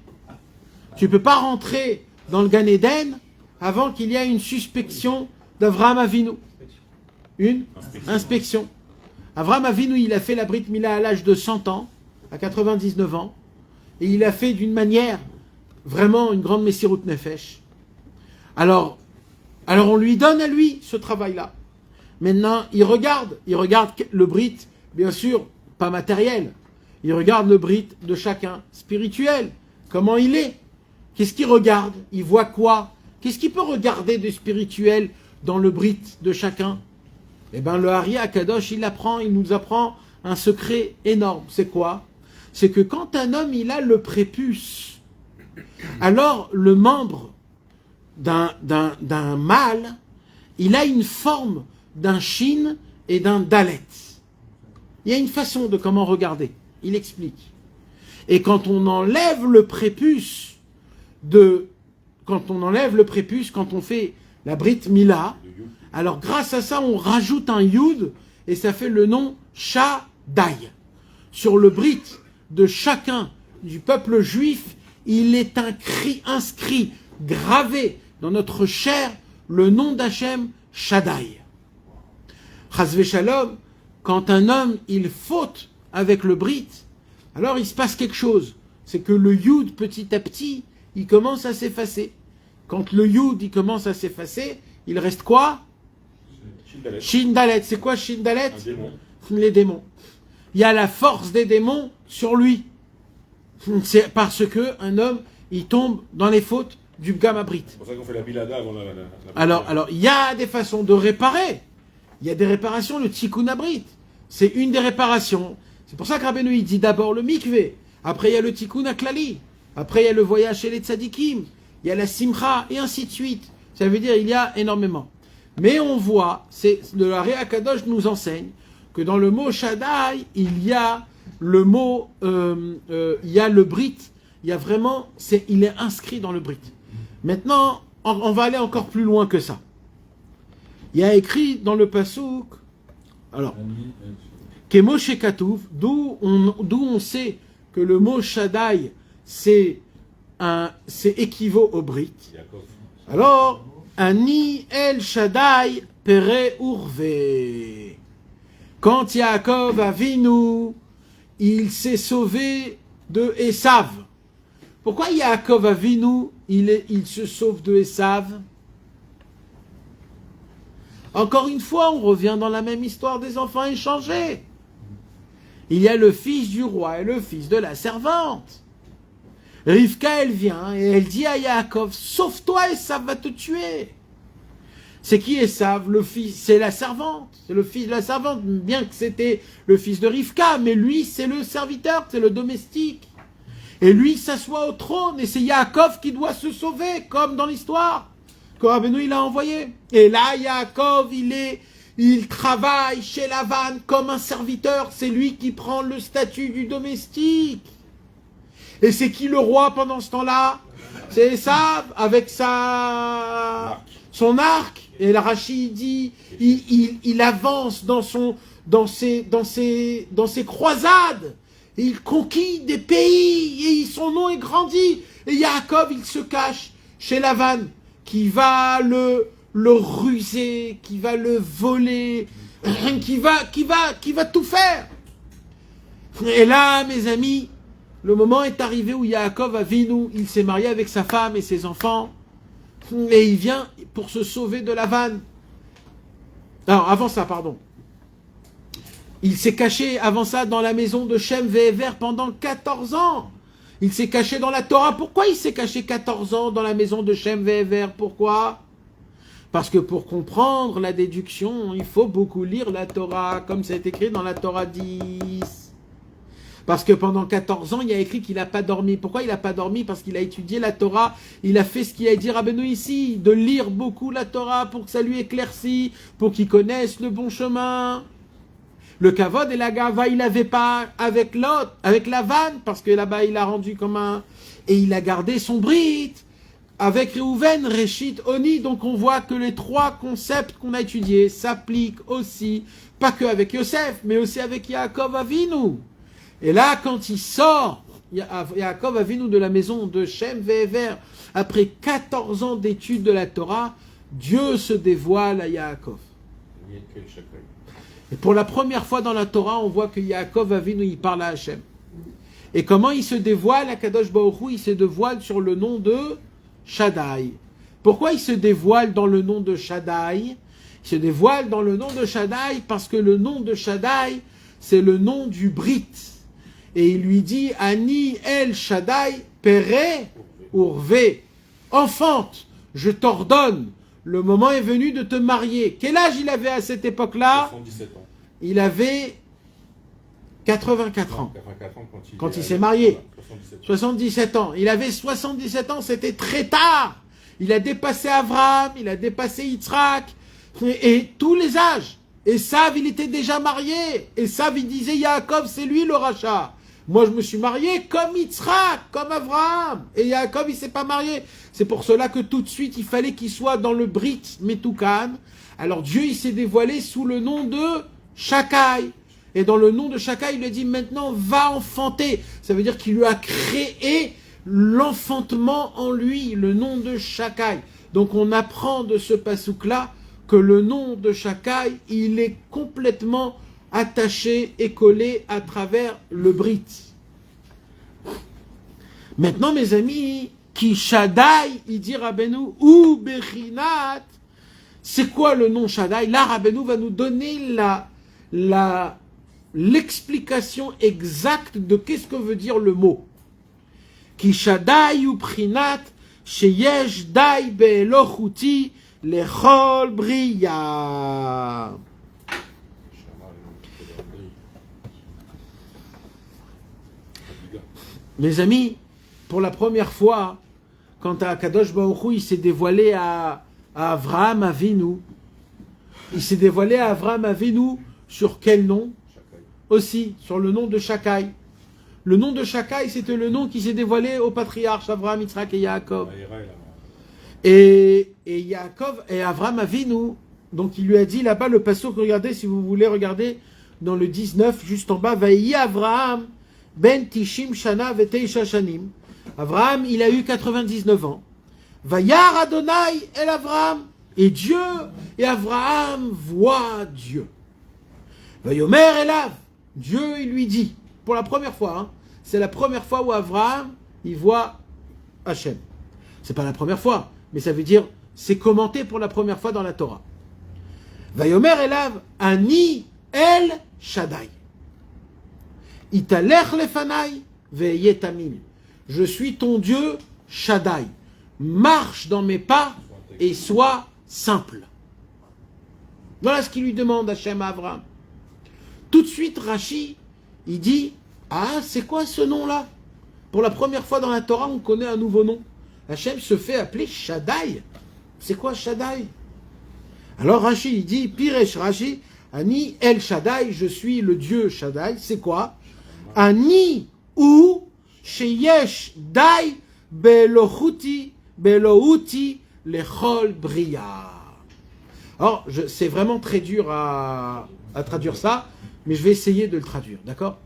Tu ne peux pas rentrer dans le Gan Eden avant qu'il y ait une suspicion d'Avram Avinu. Une inspection. Avram Avinu, il a fait la Brit Mila à l'âge de 100 ans, à 99 ans, et il a fait d'une manière vraiment une grande Messirut Nefesh. Alors on lui donne à lui ce travail-là. Maintenant, il regarde le Brit, bien sûr, pas matériel. Il regarde le Brit de chacun, spirituel. Comment il est? Qu'est-ce qu'il regarde? Il voit quoi? Qu'est-ce qu'il peut regarder de spirituel dans le Brit de chacun? Eh bien, le Hari Akadosh, il nous apprend un secret énorme. C'est quoi? C'est que quand un homme, il a le prépuce, alors le membre d'un mâle, il a une forme d'un shin et d'un dalet. Il y a une façon de comment regarder. Il explique. Et quand on enlève le prépuce, quand on fait la Brit Mila, alors grâce à ça, on rajoute un Yud et ça fait le nom Shaddai. Sur le Brit de chacun du peuple juif, il est inscrit, gravé dans notre chair, le nom d'Hachem, Shaddai. Chas v'shalom, quand un homme, il faute avec le Brit, alors il se passe quelque chose. C'est que le Yud, petit à petit, il commence à s'effacer. Quand le Yud, il commence à s'effacer, il reste quoi? Shindalet. Shindalet. C'est quoi Shindalet? Un démon. Les démons. il y a la force des démons sur lui. C'est parce que un homme, il tombe dans les fautes du Pgam Abrit. C'est pour ça qu'on fait la bilada avant la Alors, il y a des façons de réparer. Il y a des réparations, le Tikkun Abrit. C'est une des réparations. C'est pour ça que Rabbeinu, il dit d'abord le mikvé. Après, il y a le Tikkun Aklali. Après, il y a le voyage chez les tzadikim. Il y a la simcha, et ainsi de suite. Ça veut dire, il y a énormément. Mais on voit, le Hari Akadosh nous enseigne que dans le mot Shaddai, il y a le mot, il y a le Brit. Il y a vraiment, il est inscrit dans le Brit. Maintenant, on va aller encore plus loin que ça. Il y a écrit dans le Passouk, alors, Kemo Shekatouv, d'où on sait que le mot Shaddai, c'est équivaut au Brit. Alors, Ani El Shaddai Pere Urve. Quand Yaakov Avinu, il s'est sauvé de Esav. Pourquoi Yaakov Avinu, il se sauve de Esav? Encore une fois, on revient dans la même histoire des enfants échangés. Il y a le fils du roi et le fils de la servante. Rivka, elle vient et elle dit à Yaakov, sauve-toi, Esav va te tuer. C'est qui Esav? Le fils, c'est la servante. C'est le fils de la servante, bien que c'était le fils de Rivka, mais lui, c'est le serviteur, c'est le domestique. Et lui, il s'assoit au trône, et c'est Yaakov qui doit se sauver, comme dans l'histoire que Rabbeinu il a envoyé. Et là, Yaakov, il travaille chez Lavan comme un serviteur. C'est lui qui prend le statut du domestique. Et c'est qui le roi pendant ce temps-là? C'est Esav avec son arc. Et le Rashi dit, il avance dans ses croisades. Et il conquit des pays et son nom est grandi. Et Yaakov, il se cache chez Lavan, qui va le ruser, qui va le voler, qui va tout faire. Et là, mes amis, le moment est arrivé où Yaakov Avinu, il s'est marié avec sa femme et ses enfants, et il vient pour se sauver de Lavan. Alors, avant ça, pardon. Il s'est caché avant ça dans la maison de Shem Ve'ever pendant 14 ans. Il s'est caché dans la Torah. Pourquoi il s'est caché 14 ans dans la maison de Shem Ve'ever? Pourquoi? Parce que pour comprendre la déduction, il faut beaucoup lire la Torah, comme c'est écrit dans la Torah 10. Parce que pendant 14 ans, il y a écrit qu'il n'a pas dormi. Pourquoi il n'a pas dormi? Parce qu'il a étudié la Torah. Il a fait ce qu'il a dit Rabbeinu ici, de lire beaucoup la Torah pour que ça lui éclaircisse, pour qu'il connaisse le bon chemin. Le kavod et la gava, il n'avait pas avec l'autre, avec la vanne, parce que là-bas, il a rendu comme un... Et il a gardé son brit avec Reuven, Réchit, Oni. Donc on voit que les trois concepts qu'on a étudiés s'appliquent aussi, pas que avec Yosef, mais aussi avec Yaakov Avinu. Et là, quand il sort, Yaakov Avinu de la maison de Shem Ve'ever, après 14 ans d'études de la Torah, Dieu se dévoile à Yaakov. Et pour la première fois dans la Torah, on voit que Yaakov Avinu, il parle à Hachem. Et comment il se dévoile à Kadosh Baruch Hu? Il se dévoile sur le nom de Shaddai. Pourquoi il se dévoile dans le nom de Shaddai? Il se dévoile dans le nom de Shaddai parce que le nom de Shaddai, c'est le nom du Brit. Et il lui dit, Ani El Shaddai Pere Urve. Enfante, je t'ordonne. Le moment est venu de te marier. Quel âge il avait à cette époque-là? 77 ans. Il avait 84 ans. 84 ans quand il s'est marié. Voilà, 77 ans. Il avait 77 ans, c'était très tard. Il a dépassé Abraham, il a dépassé Yitzhak, et tous les âges. Esav, il était déjà marié. Esav, il disait, Yaakov, c'est lui le rachat. Moi, je me suis marié comme Yitzhak, comme Abraham. Et Yaakov, il ne s'est pas marié. C'est pour cela que tout de suite, il fallait qu'il soit dans le Brit Metoukan. Alors Dieu, il s'est dévoilé sous le nom de Shakai. Et dans le nom de Shakai, il lui a dit, maintenant, va enfanter. Ça veut dire qu'il lui a créé l'enfantement en lui, le nom de Shakai. Donc on apprend de ce pasouk-là que le nom de Shakai, il est complètement attaché et collé à travers le Brit. Maintenant, mes amis, Ki Shaddai, il dit Rabbeinu, ou Bechinat, c'est quoi le nom Shaddai? Là, Rabbeinu va nous donner l'explication exacte de qu'est-ce que veut dire le mot. Ki Shaddai ou Prinat, sheyesh dai be'elochuti lechol briya. Mes amis, pour la première fois, quand Akadosh Baruch Hu, il s'est dévoilé à Avraham Avinu, il s'est dévoilé à Avraham Avinu sur quel nom? Aussi, sur le nom de Shakai. Le nom de Shakai, c'était le nom qui s'est dévoilé aux patriarches Avraham, Yitzhak et Yaakov. Et Yaakov et Avraham Avinu, donc il lui a dit là-bas le passouk, regardez, si vous voulez regarder dans le 19, juste en bas, Vaïi Avraham ben Tishim Shana veteisha Shanim. Avraham, il a eu 99 ans. Vayar Adonai el Avraham. Et Dieu, et Avraham voit Dieu. Vayomer elav. Dieu, il lui dit, pour la première fois, hein, c'est la première fois où Avraham, il voit Hachem. C'est pas la première fois, mais ça veut dire, c'est commenté pour la première fois dans la Torah. Vayomer elav, Ani el Shaddai. Italech lefanai veyetamim. Je suis ton Dieu Shaddai. Marche dans mes pas et sois simple. Voilà ce qu'il lui demande Hachem à Avraham. Tout de suite, Rashi, il dit, ah, c'est quoi ce nom-là? Pour la première fois dans la Torah, on connaît un nouveau nom. Hachem se fait appeler Shaddai. C'est quoi Shaddai? Alors Rashi, il dit, Piresh Rashi, Ani El Shaddai, je suis le Dieu Shaddai. C'est quoi? Ani ou Sheyesh Dai Belohouti Lechol Briya. Alors, c'est vraiment très dur à traduire ça, mais je vais essayer de le traduire, d'accord?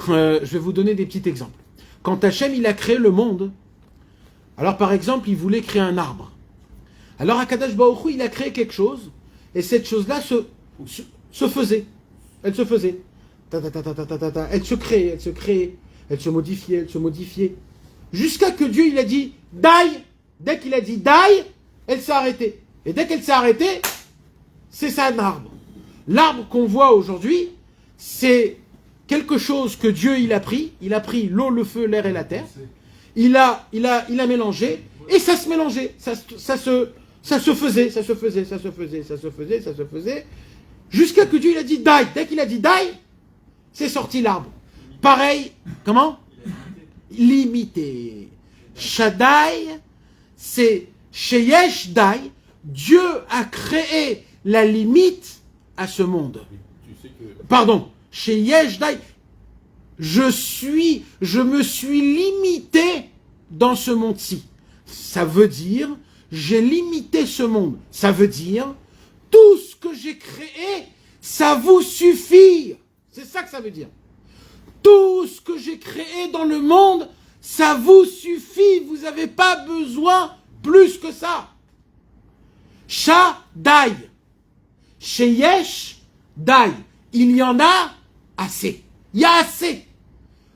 Je vais vous donner des petits exemples. Quand Hachem, il a créé le monde, alors par exemple, il voulait créer un arbre. Alors Akadosh Baruch Hu, il a créé quelque chose, et cette chose-là se faisait. Elle se faisait. Elle se créait, elle se modifiait. Jusqu'à que Dieu, il a dit, Dai. Dès qu'il a dit Dai, elle s'est arrêtée. Et dès qu'elle s'est arrêtée, c'est ça un arbre. L'arbre qu'on voit aujourd'hui, c'est quelque chose que Dieu, il a pris l'eau, le feu, l'air et la terre. Il a mélangé, et ça se mélangeait. Ça se faisait. Jusqu'à que Dieu, il a dit Dai. Dès qu'il a dit Dai, c'est sorti l'arbre. Pareil, comment? Limité. Shaddai, c'est Sheyesh Dai. Dieu a créé la limite à ce monde. Pardon, Sheyesh Dai. Je me suis limité dans ce monde-ci. Ça veut dire, j'ai limité ce monde. Ça veut dire, tout ce que j'ai créé, ça vous suffit. C'est ça que ça veut dire. Tout ce que j'ai créé dans le monde, ça vous suffit. Vous n'avez pas besoin plus que ça. Shaddai. Sheyesh Dai. Il y en a assez. Il y a assez.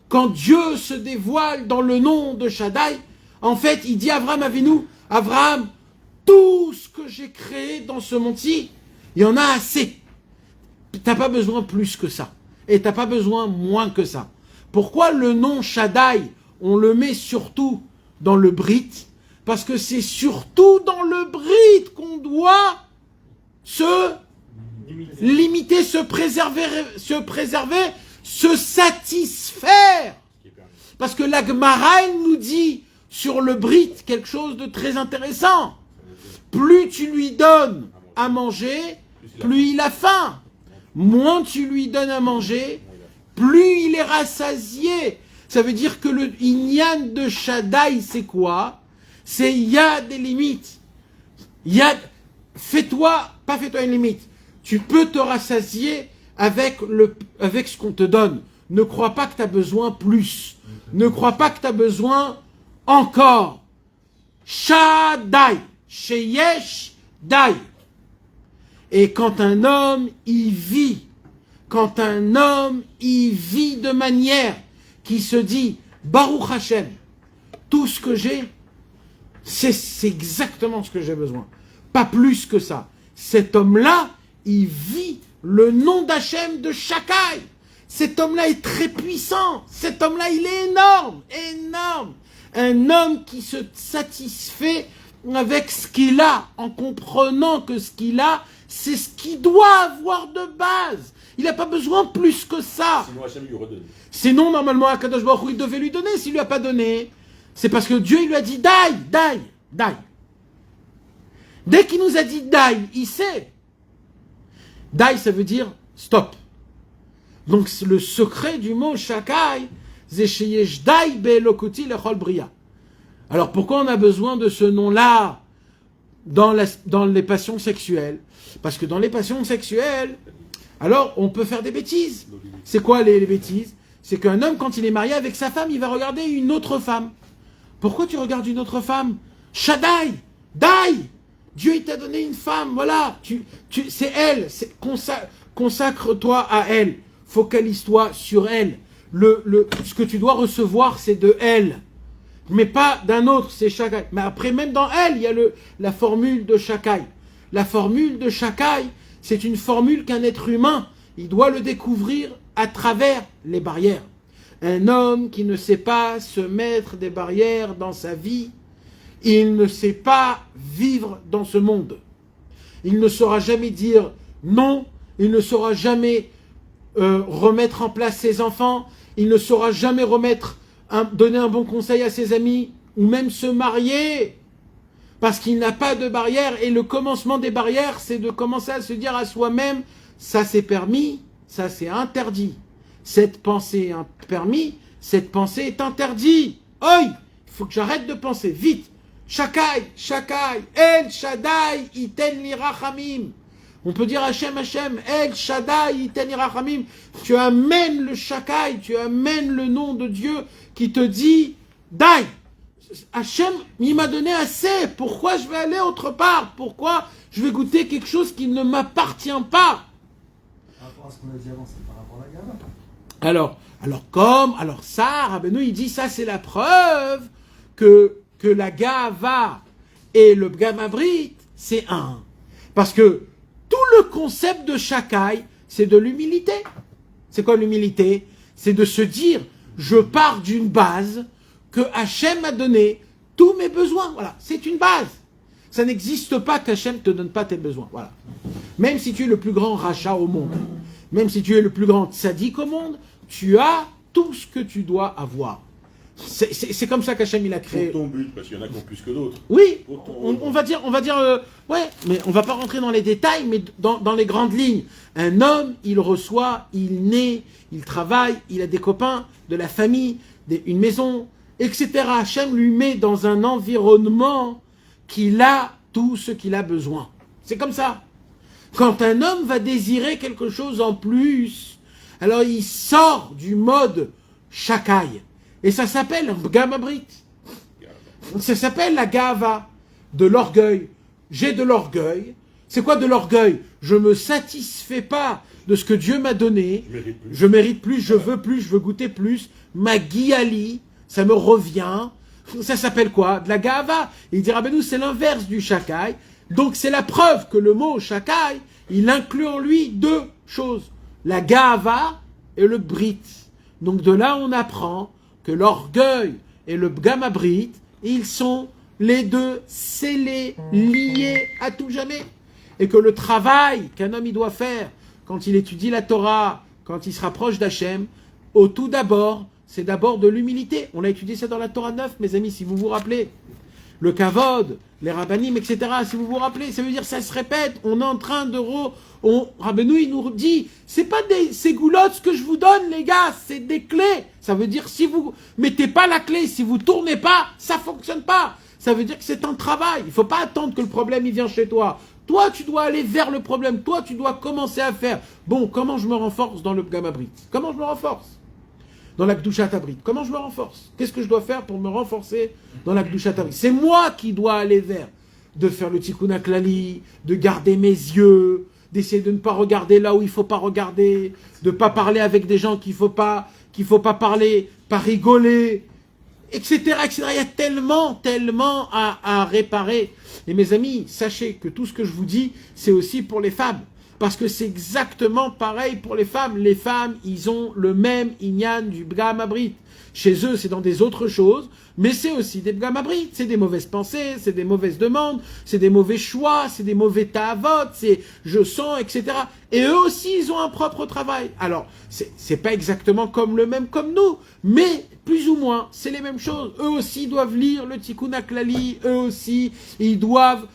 Quand Dieu se dévoile dans le nom de Shaddai, en fait, il dit à Avraham Avinu, Avraham, tout ce que j'ai créé dans ce monde-ci, il y en a assez. T'as pas besoin plus que ça. Et t'as pas besoin moins que ça. Pourquoi le nom Shaddai, on le met surtout dans le Brit? Parce que c'est surtout dans le Brit qu'on doit se limiter, se préserver, se satisfaire. Parce que la Gemara, elle nous dit sur le Brit quelque chose de très intéressant. Plus tu lui donnes à manger, plus il a faim. Moins tu lui donnes à manger, plus il est rassasié. Ça veut dire que le Inyan de Shaddai, c'est quoi? C'est il y a des limites. Fais-toi une limite. Tu peux te rassasier avec ce qu'on te donne. Ne crois pas que tu as besoin plus. Ne crois pas que tu as besoin encore. Shaddai. Sheyesh Dai. Et quand un homme y vit, de manière qui se dit Baruch Hashem, tout ce que j'ai, c'est exactement ce que j'ai besoin. Pas plus que ça. Cet homme-là, il vit le nom d'Hachem de Shakai. Cet homme-là est très puissant. Cet homme-là, il est énorme, énorme. Un homme qui se satisfait avec ce qu'il a, en comprenant que ce qu'il a, c'est ce qu'il doit avoir de base. Il n'a pas besoin plus que ça. Sinon, Hachem lui redonne. Sinon, normalement, Akadosh Baruch Hu, il devait lui donner. S'il lui a pas donné, c'est parce que Dieu, il lui a dit, daï. Dès qu'il nous a dit daï, il sait. Daï, ça veut dire stop. Donc, le secret du mot shakai, c'est sheyesh daï be'elokoti lechol bria. Alors, pourquoi on a besoin de ce nom-là dans les passions sexuelles? Parce que dans les passions sexuelles, alors, on peut faire des bêtises. C'est quoi les bêtises? C'est qu'un homme, quand il est marié avec sa femme, il va regarder une autre femme. Pourquoi tu regardes une autre femme? Shaddai, Daï. Dieu, il t'a donné une femme, voilà. C'est elle. Consacre-toi à elle. Focalise-toi sur elle. Ce que tu dois recevoir, c'est de elle. Mais pas d'un autre, c'est Shakai. Mais après, même dans elle, il y a la formule de Shakai. La formule de Shakai, c'est une formule qu'un être humain, il doit le découvrir à travers les barrières. Un homme qui ne sait pas se mettre des barrières dans sa vie, il ne sait pas vivre dans ce monde. Il ne saura jamais dire non, il ne saura jamais remettre en place ses enfants, il ne saura jamais donner un bon conseil à ses amis, ou même se marier, parce qu'il n'a pas de barrière, et le commencement des barrières, c'est de commencer à se dire à soi-même, ça c'est permis, ça c'est interdit. Cette pensée est permis, cette pensée est interdite. Oi, il faut que j'arrête de penser, vite. Shakai, El Shaddai, Iten li Rachamim. On peut dire Hachem, El Shaddai, Iten li Rachamim. Tu amènes le Shakai, tu amènes le nom de Dieu qui te dit, Dai. Hachem, il m'a donné assez. Pourquoi je vais aller autre part? Pourquoi je vais goûter quelque chose qui ne m'appartient pas? Par rapport à ce qu'on a dit avant, c'est par rapport à la gava. Alors ça, Rabbeinu, il dit, ça c'est la preuve que la gava et le gamabrit, c'est un. Parce que tout le concept de Shakai, c'est de l'humilité. C'est quoi l'humilité? C'est de se dire, je pars d'une base que Hachem m'a donné tous mes besoins. Voilà, c'est une base. Ça n'existe pas qu'Hachem ne te donne pas tes besoins. Voilà. Même si tu es le plus grand rachat au monde, même si tu es le plus grand tzaddik au monde, tu as tout ce que tu dois avoir. C'est comme ça qu'Hachem il a créé. Pour ton but, parce qu'il y en a qui ont plus que d'autres. Oui, on va dire, ouais, mais on va pas rentrer dans les détails, mais dans les grandes lignes. Un homme, il reçoit, il naît, il travaille, il a des copains, de la famille, une maison, etc. Hachem lui met dans un environnement qu'il a tout ce qu'il a besoin. C'est comme ça. Quand un homme va désirer quelque chose en plus, alors il sort du mode Shakai. Et ça s'appelle un gamabrit. Ça s'appelle la gava, de l'orgueil. J'ai de l'orgueil. C'est quoi de l'orgueil? Je me satisfais pas de ce que Dieu m'a donné. Je mérite plus, je veux goûter plus. Ma guiali, ça me revient. Ça s'appelle quoi? De la gava. Et il dira, ben nous, c'est l'inverse du shakai. Donc c'est la preuve que le mot shakai, il inclut en lui deux choses. La gava et le brit. Donc de là, on apprend que l'orgueil et le gamabrit, ils sont les deux scellés, liés à tout jamais. Et que le travail qu'un homme il doit faire quand il étudie la Torah, quand il se rapproche d'Hachem, au tout d'abord, c'est d'abord de l'humilité. On a étudié ça dans la Torah 9, mes amis, si vous vous rappelez. Le kavod, les rabbanim, etc., si vous vous rappelez, ça veut dire ça se répète, on est en train de... Rabbeinu, il nous dit, c'est pas ces goulottes que je vous donne, les gars, c'est des clés. Ça veut dire, si vous mettez pas la clé, si vous tournez pas, ça fonctionne pas. Ça veut dire que c'est un travail. Il faut pas attendre que le problème, il vient chez toi. Toi, tu dois aller vers le problème. Toi, tu dois commencer à faire. Bon, comment je me renforce dans le gamabrit? Comment je me renforce dans la Gdushat Abrit? Comment je me renforce? Qu'est-ce que je dois faire pour me renforcer dans la Gdushat Abrit? C'est moi qui dois aller vers. De faire le Tikkun HaKlali, de garder mes yeux, d'essayer de ne pas regarder là où il ne faut pas regarder, de ne pas parler avec des gens qu'il faut pas parler, pas rigoler, etc., etc. Il y a tellement à réparer. Et mes amis, sachez que tout ce que je vous dis, c'est aussi pour les femmes. Parce que c'est exactement pareil pour les femmes. Les femmes, ils ont le même inyan du Bgam Abrit. Chez eux, c'est dans des autres choses, mais c'est aussi des Bgam Abrit. C'est des mauvaises pensées, c'est des mauvaises demandes, c'est des mauvais choix, c'est des mauvais ta'avot, c'est je sens, etc. Et eux aussi, ils ont un propre travail. Alors, c'est pas exactement comme le même comme nous, mais plus ou moins, c'est les mêmes choses. Eux aussi doivent lire le Tikkun HaKlali, eux aussi, ils doivent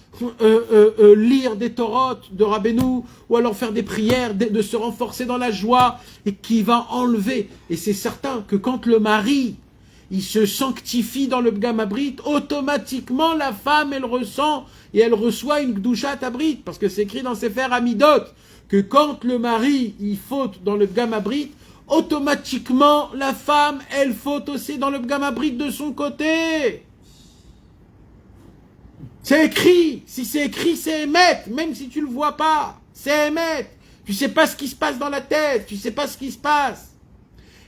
lire des Torot de Rabbeinu, ou alors faire des prières, de se renforcer dans la joie, et qui va enlever. Et c'est certain que quand le mari, il se sanctifie dans le Bgam Abrit, automatiquement la femme, elle ressent, et elle reçoit une Gdushat Abrit, parce que c'est écrit dans Sefer Amidot, que quand le mari, il faute dans le Bgam Abrit, automatiquement, la femme, elle faute aussi dans le Bgam Abrit de son côté. C'est écrit. Si c'est écrit, c'est émettre. Même si tu le vois pas, c'est émettre. Tu sais pas ce qui se passe dans la tête. Tu sais pas ce qui se passe.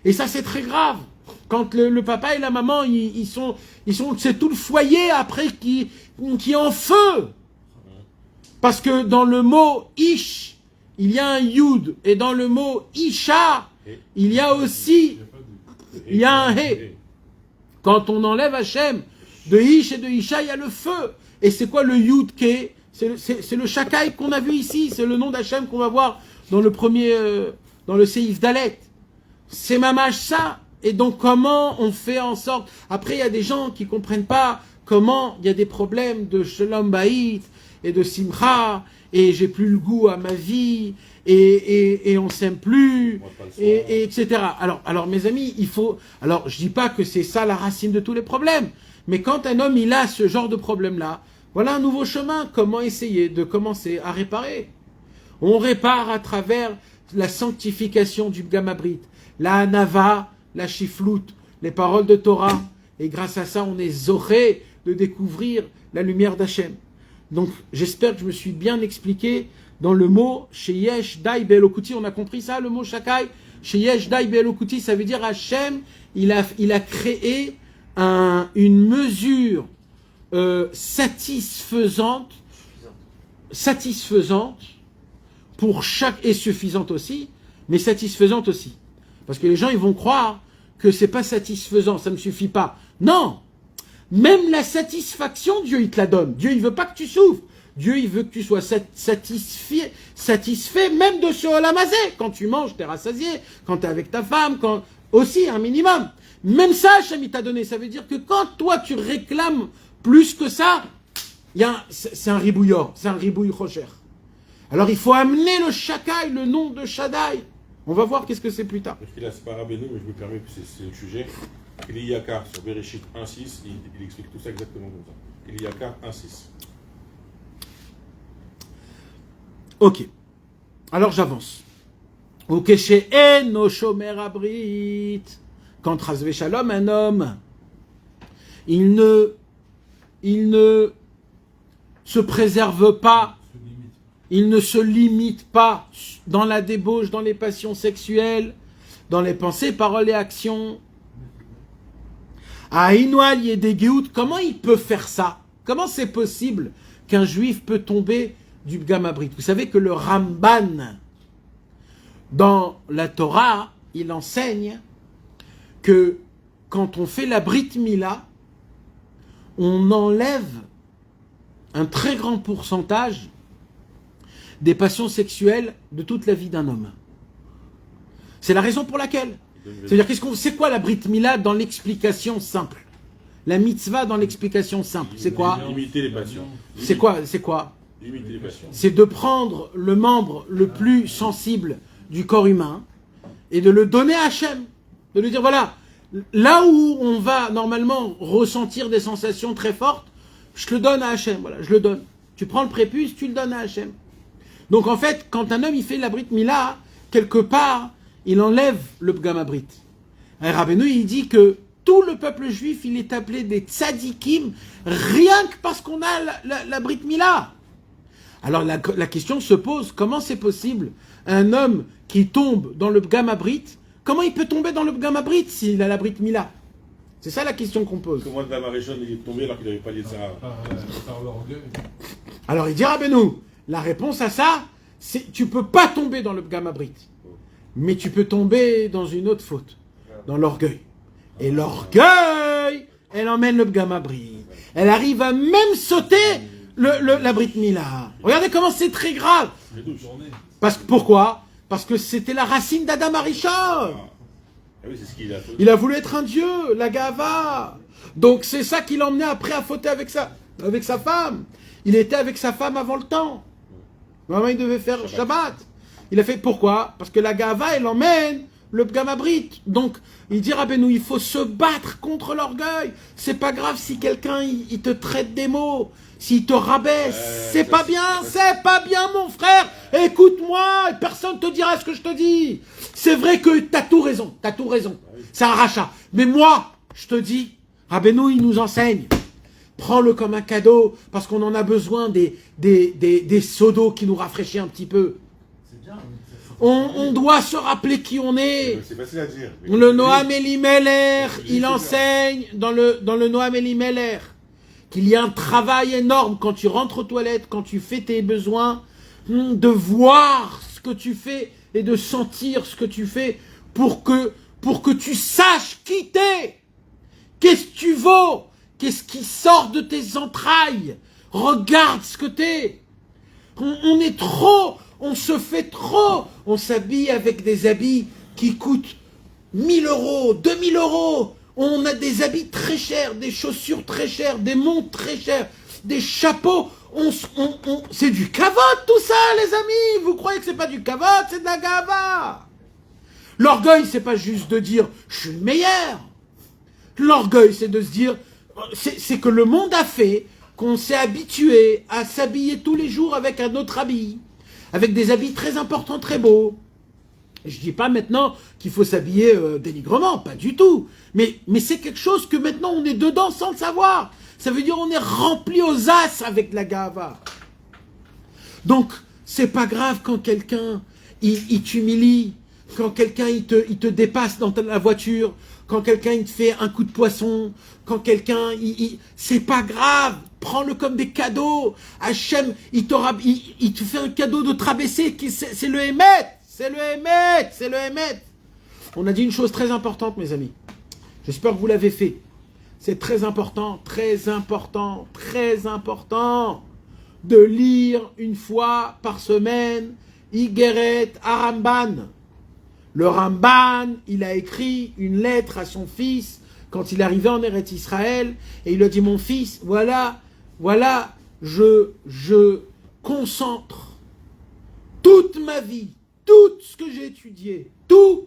Et ça, c'est très grave. Quand le papa et la maman, c'est tout le foyer après qui est en feu. Parce que dans le mot ish, il y a un yud. Et dans le mot isha, il y a aussi, il y a un he. Quand on enlève Hachem de ish et de isha, il y a le feu. Et c'est quoi le yud ke? C'est le shakai qu'on a vu ici. C'est le nom d'Hachem qu'on va voir dans le premier, dans le Seif Dalet. C'est mamash ça. Et donc comment on fait en sorte... Après, il y a des gens qui comprennent pas comment il y a des problèmes de shalom bayit et de simcha, et j'ai plus le goût à ma vie, et on s'aime plus, et etc. Alors mes amis, il faut... Alors je dis pas que c'est ça la racine de tous les problèmes, mais quand un homme il a ce genre de problème-là, voilà un nouveau chemin, comment essayer de commencer à réparer. On répare à travers la sanctification du Bgam Abrit, la hanava, la chifloute, les paroles de Torah, et grâce à ça on est zoré de découvrir la lumière d'Hachem. Donc j'espère que je me suis bien expliqué dans le mot Sheyesh Dai Be'elokuti. On a compris ça, le mot Shakai? Sheyesh Dai Be'elokuti, ça veut dire Hachem, il a créé une mesure satisfaisante pour chaque, et suffisante aussi, mais satisfaisante aussi. Parce que les gens, ils vont croire que c'est pas satisfaisant, ça ne suffit pas. Non! Même la satisfaction, Dieu, il te la donne. Dieu, il veut pas que tu souffres. Dieu, il veut que tu sois satisfait même de ce olamazé. Quand tu manges, tu es rassasié. Quand tu es avec ta femme, aussi, un minimum. Même ça, Hachem, il t'a donné. Ça veut dire que quand toi, tu réclames plus que ça, c'est un ribouillor, c'est un ribouille rocher. Alors, il faut amener le Shakai, le nom de Shaddai. On va voir qu'est-ce que c'est plus tard. Parce qu'il a ce parabénou, mais je me permets que c'est le sujet. Eliyakar sur Bereshit 1.6, il explique tout ça exactement comme ça. Eliyakar 1.6. Ok. Alors j'avance. Ukeshe'en shomer abrit. Quand Chas v'Shalom, un homme, il ne se préserve pas, il ne se limite pas dans la débauche, dans les passions sexuelles, dans les pensées, paroles et actions. Comment il peut faire ça? Comment c'est possible qu'un juif peut tomber du Bgam Abrit? Vous savez que le Ramban, dans la Torah, il enseigne que quand on fait la Brit Mila, on enlève un très grand pourcentage des passions sexuelles de toute la vie d'un homme. C'est la raison pour laquelle. C'est-à-dire, c'est quoi la Brit Mila dans l'explication simple? La mitzvah dans l'explication simple, c'est quoi? Limiter les passions. C'est quoi? Limiter les passions. C'est de prendre le membre le plus sensible du corps humain et de le donner à Hachem. De lui dire, voilà, là où on va normalement ressentir des sensations très fortes, je te le donne à Hachem, voilà, je le donne. Tu prends le prépuce, tu le donnes à Hachem. Donc en fait, quand un homme il fait la Brit Mila, quelque part, il enlève le Bgam Abrit. Rabbeinu, il dit que tout le peuple juif, il est appelé des tzadikim, rien que parce qu'on a la Brit Mila. Alors la question se pose, comment c'est possible? Un homme qui tombe dans le Bgam Abrit, comment il peut tomber dans le Bgam Abrit s'il a la Brit Mila? C'est ça la question qu'on pose. Comment la maréchal il est tombé alors qu'il n'avait pas lié de Sahara? Par l'orgueil. Alors il dit Rabbeinu, la réponse à ça, tu peux pas tomber dans le Pgam Abrit. Mais tu peux tomber dans une autre faute. Dans l'orgueil. Et l'orgueil, elle emmène le Pgam Abrit. Elle arrive à même sauter la Brit Mila. Regardez comment c'est très grave. Pourquoi? Parce que c'était la racine d'Adam Arishon. Ah oui, c'est ce qu'il a fait. Il a voulu être un dieu, la Gava. Donc c'est ça qui l'emmenait après à fauter avec sa femme. Il était avec sa femme avant le temps. Normalement, il devait faire Shabbat. Il a fait pourquoi? Parce que la Gava, elle emmène le Pgam Abrit. Donc, il dit Rabbeinu, il faut se battre contre l'orgueil. C'est pas grave si quelqu'un il te traite des mots, s'il te rabaisse. C'est pas bien, mon frère. Écoute-moi, personne te dira ce que je te dis. C'est vrai que t'as tout raison. C'est un rachat. Mais moi, je te dis, Rabbeinu, il nous enseigne. Prends-le comme un cadeau, parce qu'on en a besoin des seaux d'eau qui nous rafraîchissent un petit peu. C'est bien. On doit se rappeler qui on est. C'est facile à dire. Le Noam Elimelech, il enseigne dans le Noam Elimelech qu'il y a un travail énorme quand tu rentres aux toilettes, quand tu fais tes besoins, de voir ce que tu fais et de sentir ce que tu fais pour que tu saches qui t'es. Qu'est-ce que tu vaux? Qu'est-ce qui sort de tes entrailles? Regarde ce que t'es. On est trop, on se fait trop. On s'habille avec des habits qui coûtent 1000 euros, 2000 euros. On a des habits très chers, des chaussures très chères, des montres très chères, des chapeaux. C'est du cavote tout ça, les amis. Vous croyez que c'est pas du cavote, c'est de la gava. L'orgueil, c'est pas juste de dire je suis le meilleur. L'orgueil, c'est de se dire, c'est que le monde a fait qu'on s'est habitué à s'habiller tous les jours avec un autre habit, avec des habits très importants, très beaux. Je dis pas maintenant qu'il faut s'habiller dénigrement, pas du tout. Mais c'est quelque chose que maintenant on est dedans sans le savoir. Ça veut dire on est rempli aux as avec la gava. Donc, c'est pas grave quand quelqu'un il t'humilie, quand quelqu'un il te dépasse dans la voiture, quand quelqu'un il te fait un coup de poisson, quand quelqu'un c'est pas grave, prends-le comme des cadeaux. Hachem il te fait un cadeau de te rabaisser, c'est le Hémet, c'est le Hémet. On a dit une chose très importante, mes amis. J'espère que vous l'avez fait. C'est très important de lire une fois par semaine Igeret Aramban. Le Ramban, il a écrit une lettre à son fils quand il arrivait en Eretz Israël et il lui a dit, mon fils, voilà, je concentre toute ma vie, tout ce que j'ai étudié, tout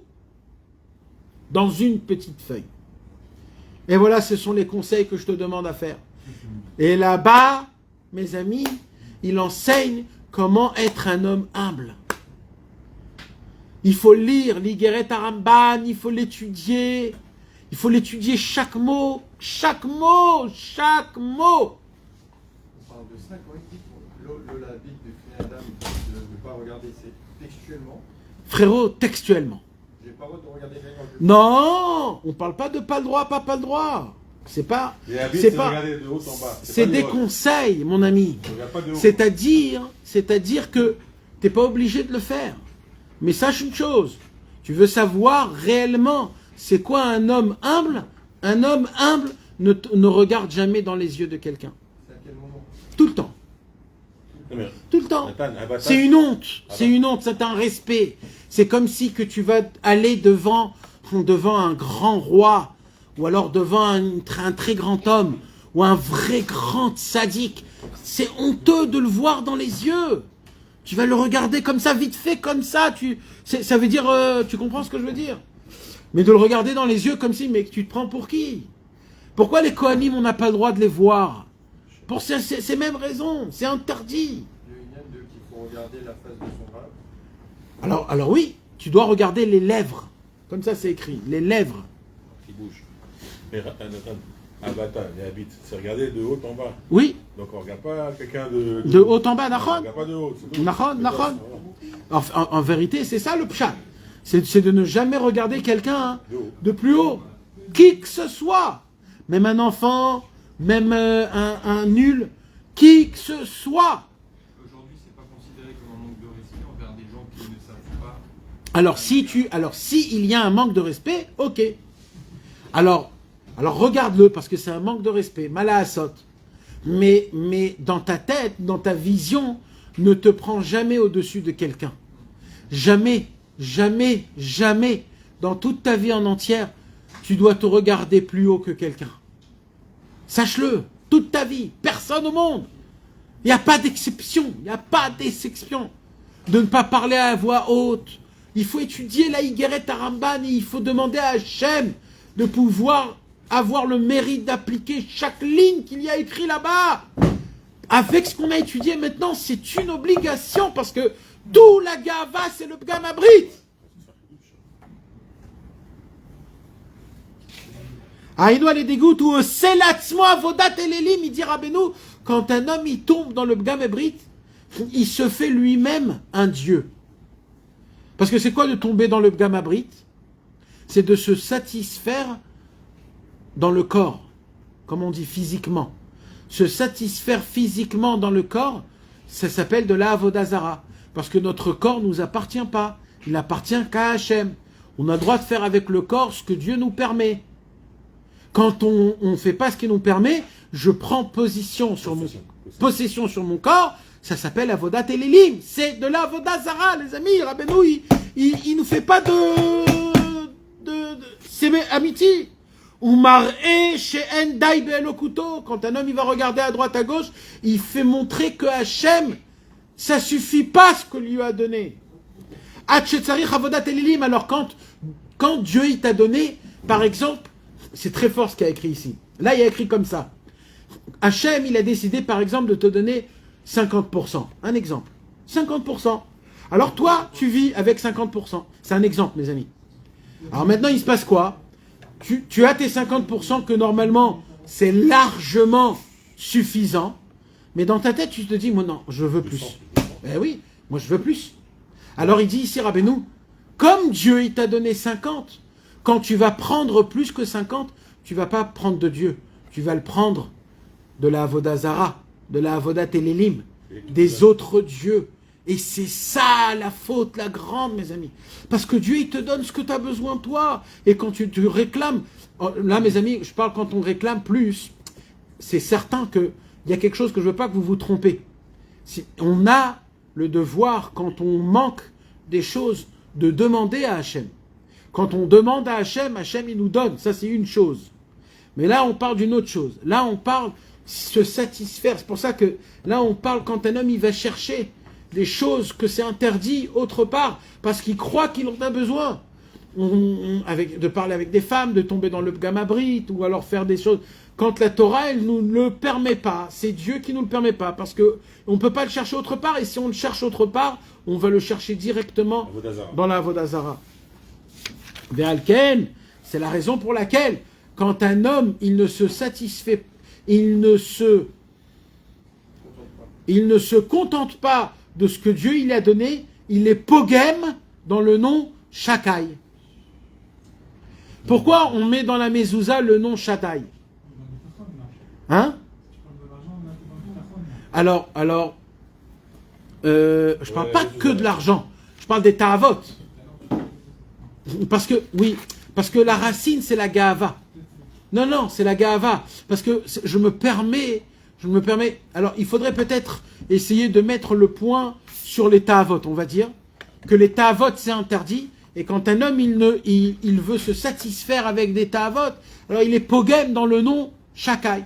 dans une petite feuille. Et voilà, ce sont les conseils que je te demande à faire. Et là-bas, mes amis, il enseigne comment être un homme humble. Il faut lire l'Igeret Aramban, il faut l'étudier chaque mot. On parle de ça quand il dit que la Bible de Adam de ne pas regarder, c'est textuellement. Frérot, textuellement. J'ai pas le droit de regarder quelqu'un. Non, on parle pas de pas le droit, pas le droit. C'est pas. C'est pas. De haut en bas. C'est des conseils, mon ami. C'est-à-dire que t'es pas obligé de le faire. Mais sache une chose. Tu veux savoir réellement c'est quoi un homme humble? Un homme humble ne regarde jamais dans les yeux de quelqu'un. C'est à quel moment? Tout le temps. Tout le temps. C'est une honte. C'est une honte. C'est un respect. C'est comme si que tu vas aller devant un grand roi, ou alors devant un très grand homme, ou un vrai grand sadique. C'est honteux de le voir dans les yeux. Tu vas le regarder comme ça, vite fait, comme ça. Ça veut dire, tu comprends ce que je veux dire? Mais de le regarder dans les yeux comme si, mais tu te prends pour qui? Pourquoi les Kohanim, on n'a pas le droit de les voir? Pour ces mêmes raisons, c'est interdit. Le Inyan de qu'il faut regarder la face de son rab. Alors oui, tu dois regarder les lèvres. Comme ça, c'est écrit, les lèvres. Qui bouge. Mais Avatar, les habits, c'est regarder de haut en bas. Oui. Donc on ne regarde pas quelqu'un de haut en bas, on Nachon. ne regarde pas de haut. Nachon. En vérité, c'est ça le pshat. C'est de ne jamais regarder quelqu'un de plus haut. Qui que ce soit. Même un enfant, même un nul. Qui que ce soit. Aujourd'hui, c'est pas considéré comme un manque de respect Alors, si il y a un manque de respect, ok. Alors regarde-le, parce que c'est un manque de respect. Mala asot. Mais dans ta tête, dans ta vision, ne te prends jamais au-dessus de quelqu'un. Jamais, jamais, jamais, dans toute ta vie en entière, tu dois te regarder plus haut que quelqu'un. Sache-le, toute ta vie, personne au monde. Il n'y a pas d'exception, il n'y a pas d'exception. De ne pas parler à voix haute. Il faut étudier la Higueret Aramban et il faut demander à Hachem de pouvoir avoir le mérite d'appliquer chaque ligne qu'il y a écrit là-bas. Avec ce qu'on a étudié maintenant, c'est une obligation parce que tout la Gava, c'est le Bgam Abrit. Aïnou les dégoûts ou selatzmo avodat elelim, il dit Rabbeinu, quand un homme il tombe dans le Bgam Abrit, il se fait lui-même un dieu. Parce que c'est quoi de tomber dans le Bgam Abrit? C'est de se satisfaire dans le corps, comme on dit physiquement. Se satisfaire physiquement dans le corps, ça s'appelle de la avodah zara. Parce que notre corps ne nous appartient pas. Il appartient qu'à Hachem. On a le droit de faire avec le corps ce que Dieu nous permet. Quand on ne fait pas ce qu'il nous permet, je prends possession sur mon corps, ça s'appelle avodat elelim. C'est de la avodah zara, les amis. Rabbeinu, il nous fait pas c'est amitié. Ou mar'e she'en dai be'elokuto. Quand un homme il va regarder à droite à gauche, il fait montrer que Hachem, ça suffit pas ce que lui a donné. Alors quand Dieu il t'a donné, par exemple, c'est très fort ce qu'il y a écrit ici. Là il y a écrit comme ça. Hachem il a décidé par exemple de te donner 50%. Un exemple. 50%. Alors toi tu vis avec 50%. C'est un exemple mes amis. Alors maintenant il se passe quoi? Tu as tes 50% que normalement c'est largement suffisant, mais dans ta tête tu te dis moi non, je veux plus. Eh oui, moi je veux plus. Alors il dit ici Rabbeinu, comme Dieu il t'a donné 50, quand tu vas prendre plus que 50, tu vas pas prendre de Dieu, tu vas le prendre de la avodah zara, de la avodat elelim, des autres dieux. Et c'est ça la faute, la grande, mes amis. Parce que Dieu, il te donne ce que tu as besoin, toi. Et quand tu réclames, là, mes amis, je parle quand on réclame plus, c'est certain qu'il y a quelque chose que je ne veux pas que vous vous trompez. On a le devoir, quand on manque des choses, de demander à Hachem. Quand on demande à Hachem, Hachem, il nous donne. Ça, c'est une chose. Mais là, on parle d'une autre chose. Là, on parle se satisfaire. C'est pour ça que là, on parle quand un homme, il va chercher des choses que c'est interdit autre part, parce qu'il croit qu'il en a besoin. De parler avec des femmes, de tomber dans le gamabrit, ou alors faire des choses. Quand la Torah, elle ne nous le permet pas, c'est Dieu qui ne nous le permet pas, parce qu'on ne peut pas le chercher autre part, et si on le cherche autre part, on va le chercher directement dans la avodah zara. Ve'alken, c'est la raison pour laquelle, quand un homme, il ne se satisfait, il ne se contente pas de ce que Dieu il a donné, il est pogem dans le nom Shakai. Pourquoi on met dans la mezouza le nom Shatai? Hein? Alors, je parle pas que de l'argent, je parle des ta'avot. Parce que la racine c'est la ga'ava. Non, c'est la ga'ava. Parce que je me permets, alors il faudrait peut-être essayer de mettre le point sur les ta'avot, on va dire, que les ta'avot c'est interdit, et quand un homme il veut se satisfaire avec des ta'avot, alors il est pogem dans le nom Shakai.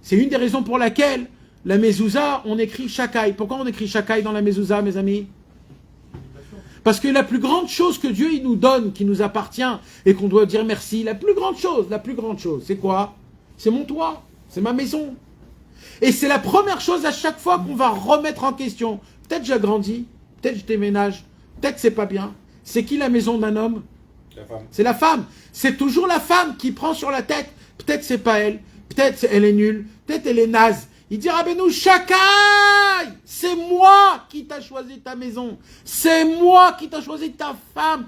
C'est une des raisons pour laquelle la mezouza, on écrit Shakai. Pourquoi on écrit Shakai dans la mezouza, mes amis? Parce que la plus grande chose que Dieu il nous donne, qui nous appartient, et qu'on doit dire merci, la plus grande chose, c'est quoi? C'est mon toit, c'est ma maison. Et c'est la première chose à chaque fois qu'on va remettre en question. Peut-être j'ai grandi, peut-être je déménage, peut-être c'est pas bien. C'est qui la maison d'un homme? La femme. C'est la femme. C'est toujours la femme qui prend sur la tête. Peut-être c'est pas elle, peut-être elle est nulle, peut-être elle est naze. Il dit Rabbeinu Shakai, c'est moi qui t'a choisi ta maison, c'est moi qui t'a choisi ta femme,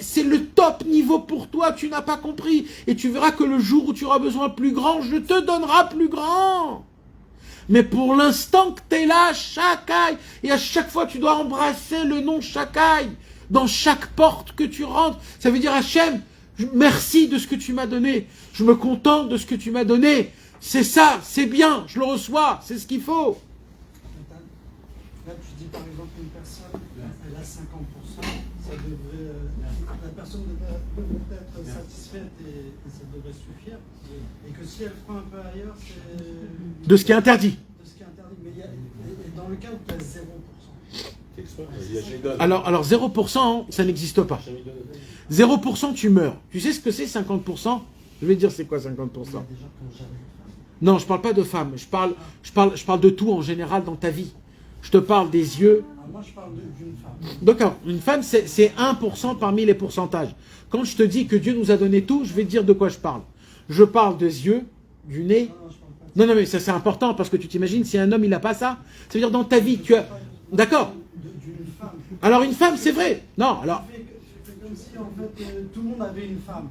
c'est le top niveau pour toi, tu n'as pas compris, et tu verras que le jour où tu auras besoin plus grand, je te donnerai plus grand. Mais pour l'instant que tu es là, Shakai, et à chaque fois tu dois embrasser le nom Shakai, dans chaque porte que tu rentres. Ça veut dire Hachem, merci de ce que tu m'as donné. Je me contente de ce que tu m'as donné. C'est ça, c'est bien, je le reçois, c'est ce qu'il faut. Là, tu dis par exemple une personne, elle a 50%, ça devrait, la personne devrait être satisfaite et ça devrait suffire. Et que si elle prend un peu ailleurs, c'est. De ce qui est interdit. De ce qui est interdit. Mais et dans le cas où tu as 0%. Alors 0%, ça n'existe pas. 0%, tu meurs. Tu sais ce que c'est 50%? Je vais te dire c'est quoi 50%. Non, je parle pas de femmes. Je parle de tout en général dans ta vie. Je te parle des yeux. Moi, je parle d'une femme. D'accord. Une femme, c'est 1% parmi les pourcentages. Quand je te dis que Dieu nous a donné tout, je vais te dire de quoi je parle. Je parle des yeux, du nez. Non, mais ça c'est important parce que tu t'imagines si un homme il n'a pas ça. Ça veut dire dans ta vie, tu as. D'accord. Alors une femme, c'est vrai. Non, alors. C'est comme si en fait tout le monde avait une femme.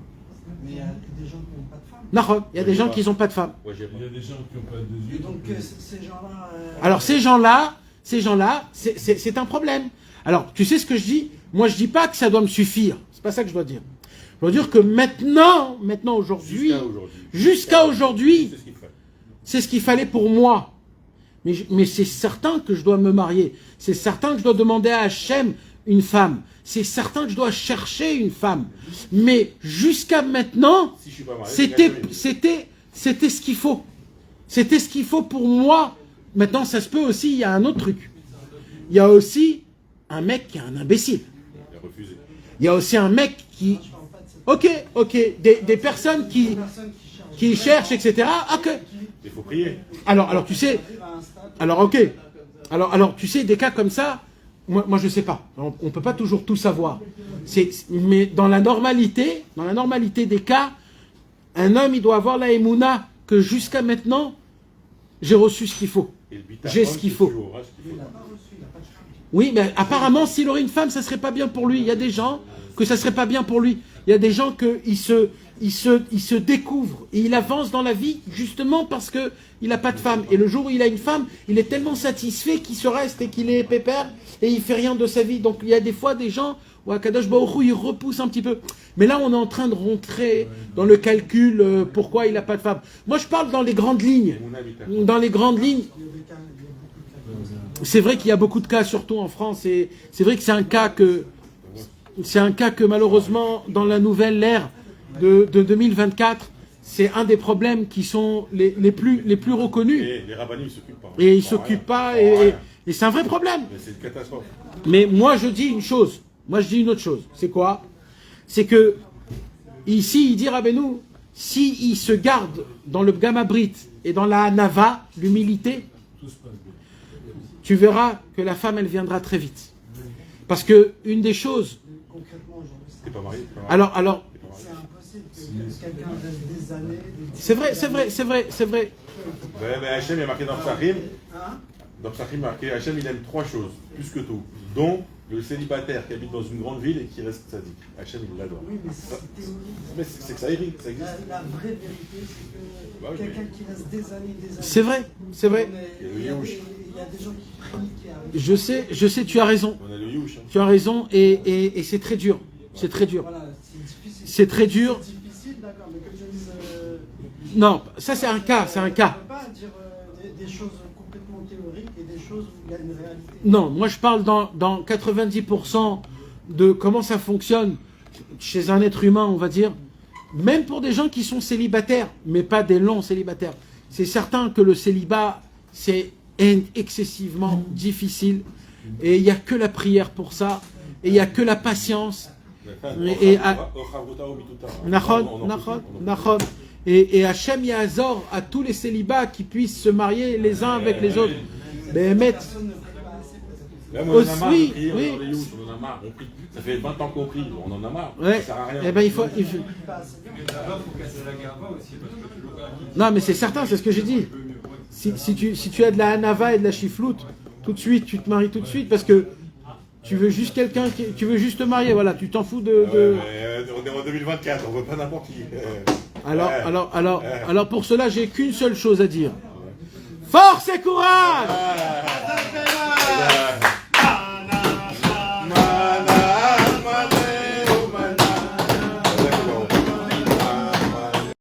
Mais il y a des gens qui n'ont pas de femme. Non, il y a des gens qui n'ont pas de femme. Il y a des gens qui n'ont pas de yeux. Et donc ces gens-là. Alors ces gens-là, c'est un problème. Alors, tu sais ce que je dis? Moi, je dis pas que ça doit me suffire. C'est pas ça que je dois dire. Je dois dire que maintenant aujourd'hui, jusqu'à aujourd'hui, c'est ce qu'il fallait pour moi. Mais c'est certain que je dois me marier. C'est certain que je dois demander à Hachem une femme. C'est certain que je dois chercher une femme. Mais jusqu'à maintenant, c'était ce qu'il faut. C'était ce qu'il faut pour moi. Maintenant, ça se peut aussi, il y a un autre truc. Il y a aussi un mec qui est un imbécile. Il y a aussi un mec qui... Ok, des personnes qui cherchent, etc. Ok. Il faut prier. Alors tu sais... Alors, ok. Alors, tu sais, des cas comme ça, moi je sais pas. On ne peut pas toujours tout savoir. Mais dans la normalité des cas, un homme, il doit avoir la émouna que jusqu'à maintenant, j'ai reçu ce qu'il faut. J'ai ce qu'il faut. Oui, mais apparemment, s'il aurait une femme, ça serait pas bien pour lui. Il y a des gens que ça serait pas bien pour lui. Il y a des gens qu'il se découvre et il avance dans la vie justement parce que il n'a pas de femme. Et le jour où il a une femme, il est tellement satisfait qu'il se reste et qu'il est pépère et il fait rien de sa vie. Donc il y a des fois des gens où Akadosh Baruch Hu, il repousse un petit peu. Mais là, on est en train de rentrer dans le calcul pourquoi il n'a pas de femme. Moi, je parle dans les grandes lignes. Dans les grandes lignes. C'est vrai qu'il y a beaucoup de cas, surtout en France, et c'est vrai que c'est un cas que malheureusement, dans la nouvelle ère de 2024, c'est un des problèmes qui sont les plus reconnus. Et les rabbinis ne s'occupent pas. Et ils ne s'occupent pas, et c'est un vrai problème. Mais c'est une catastrophe. Mais moi, je dis une chose. Moi, je dis une autre chose. C'est quoi? C'est que, ici, il dit Rabbeinu, s'il se garde dans le Gamabrit et dans la Nava, l'humilité, tu verras que la femme, elle viendra très vite. Parce que une des choses... Concrètement, aujourd'hui, T'es pas marié? c'est impossible que quelqu'un reste des années... C'est vrai. Ouais, mais Hachem, il a marqué dans Psachim. Dans Psachim, marqué Hachem, il aime 3 choses, plus que tout. Dont le célibataire qui habite dans une grande ville et qui reste sadique. Hachem, il l'adore. Oui, mais c'est théorique. Mais c'est que ça existe. La vraie vérité, c'est que quelqu'un qui reste des années... C'est vrai. Il y a des gens qui prient, qui arrivent... Je sais, tu as raison. On a le youch. Hein. Tu as raison, et c'est très dur. C'est très dur. Voilà, c'est difficile. C'est très dur. C'est difficile, d'accord, mais comme je dis... Non, ça c'est un cas, On ne peut pas dire des choses complètement théoriques et des choses où il y a une réalité. Non, moi je parle dans 90% de comment ça fonctionne chez un être humain, on va dire. Même pour des gens qui sont célibataires, mais pas des longs célibataires. C'est certain que le célibat, c'est excessivement difficile. Et il n'y a que la prière pour ça. Et il n'y a que la patience. Et Hachem Yahazor à tous les célibats qui puissent se marier les uns avec les autres. Mais Là, on en a marre oui, de prier, oui. on en a marre, on prie. Ça fait 20 ans qu'on prie, on en a marre. Ouais. Ça sert à rien. Eh ben, il faut... Là, il faut casser la garba aussi, parce que le Non, mais c'est certain, c'est ce que j'ai dit. Si tu as de la hanava et de la chifloute, tout de suite, tu te maries tout de suite parce que tu veux juste quelqu'un qui... Tu veux juste te marier, voilà, tu t'en fous de... On est en 2024, on veut pas n'importe qui. Alors, pour cela, j'ai qu'une seule chose à dire. Force et courage!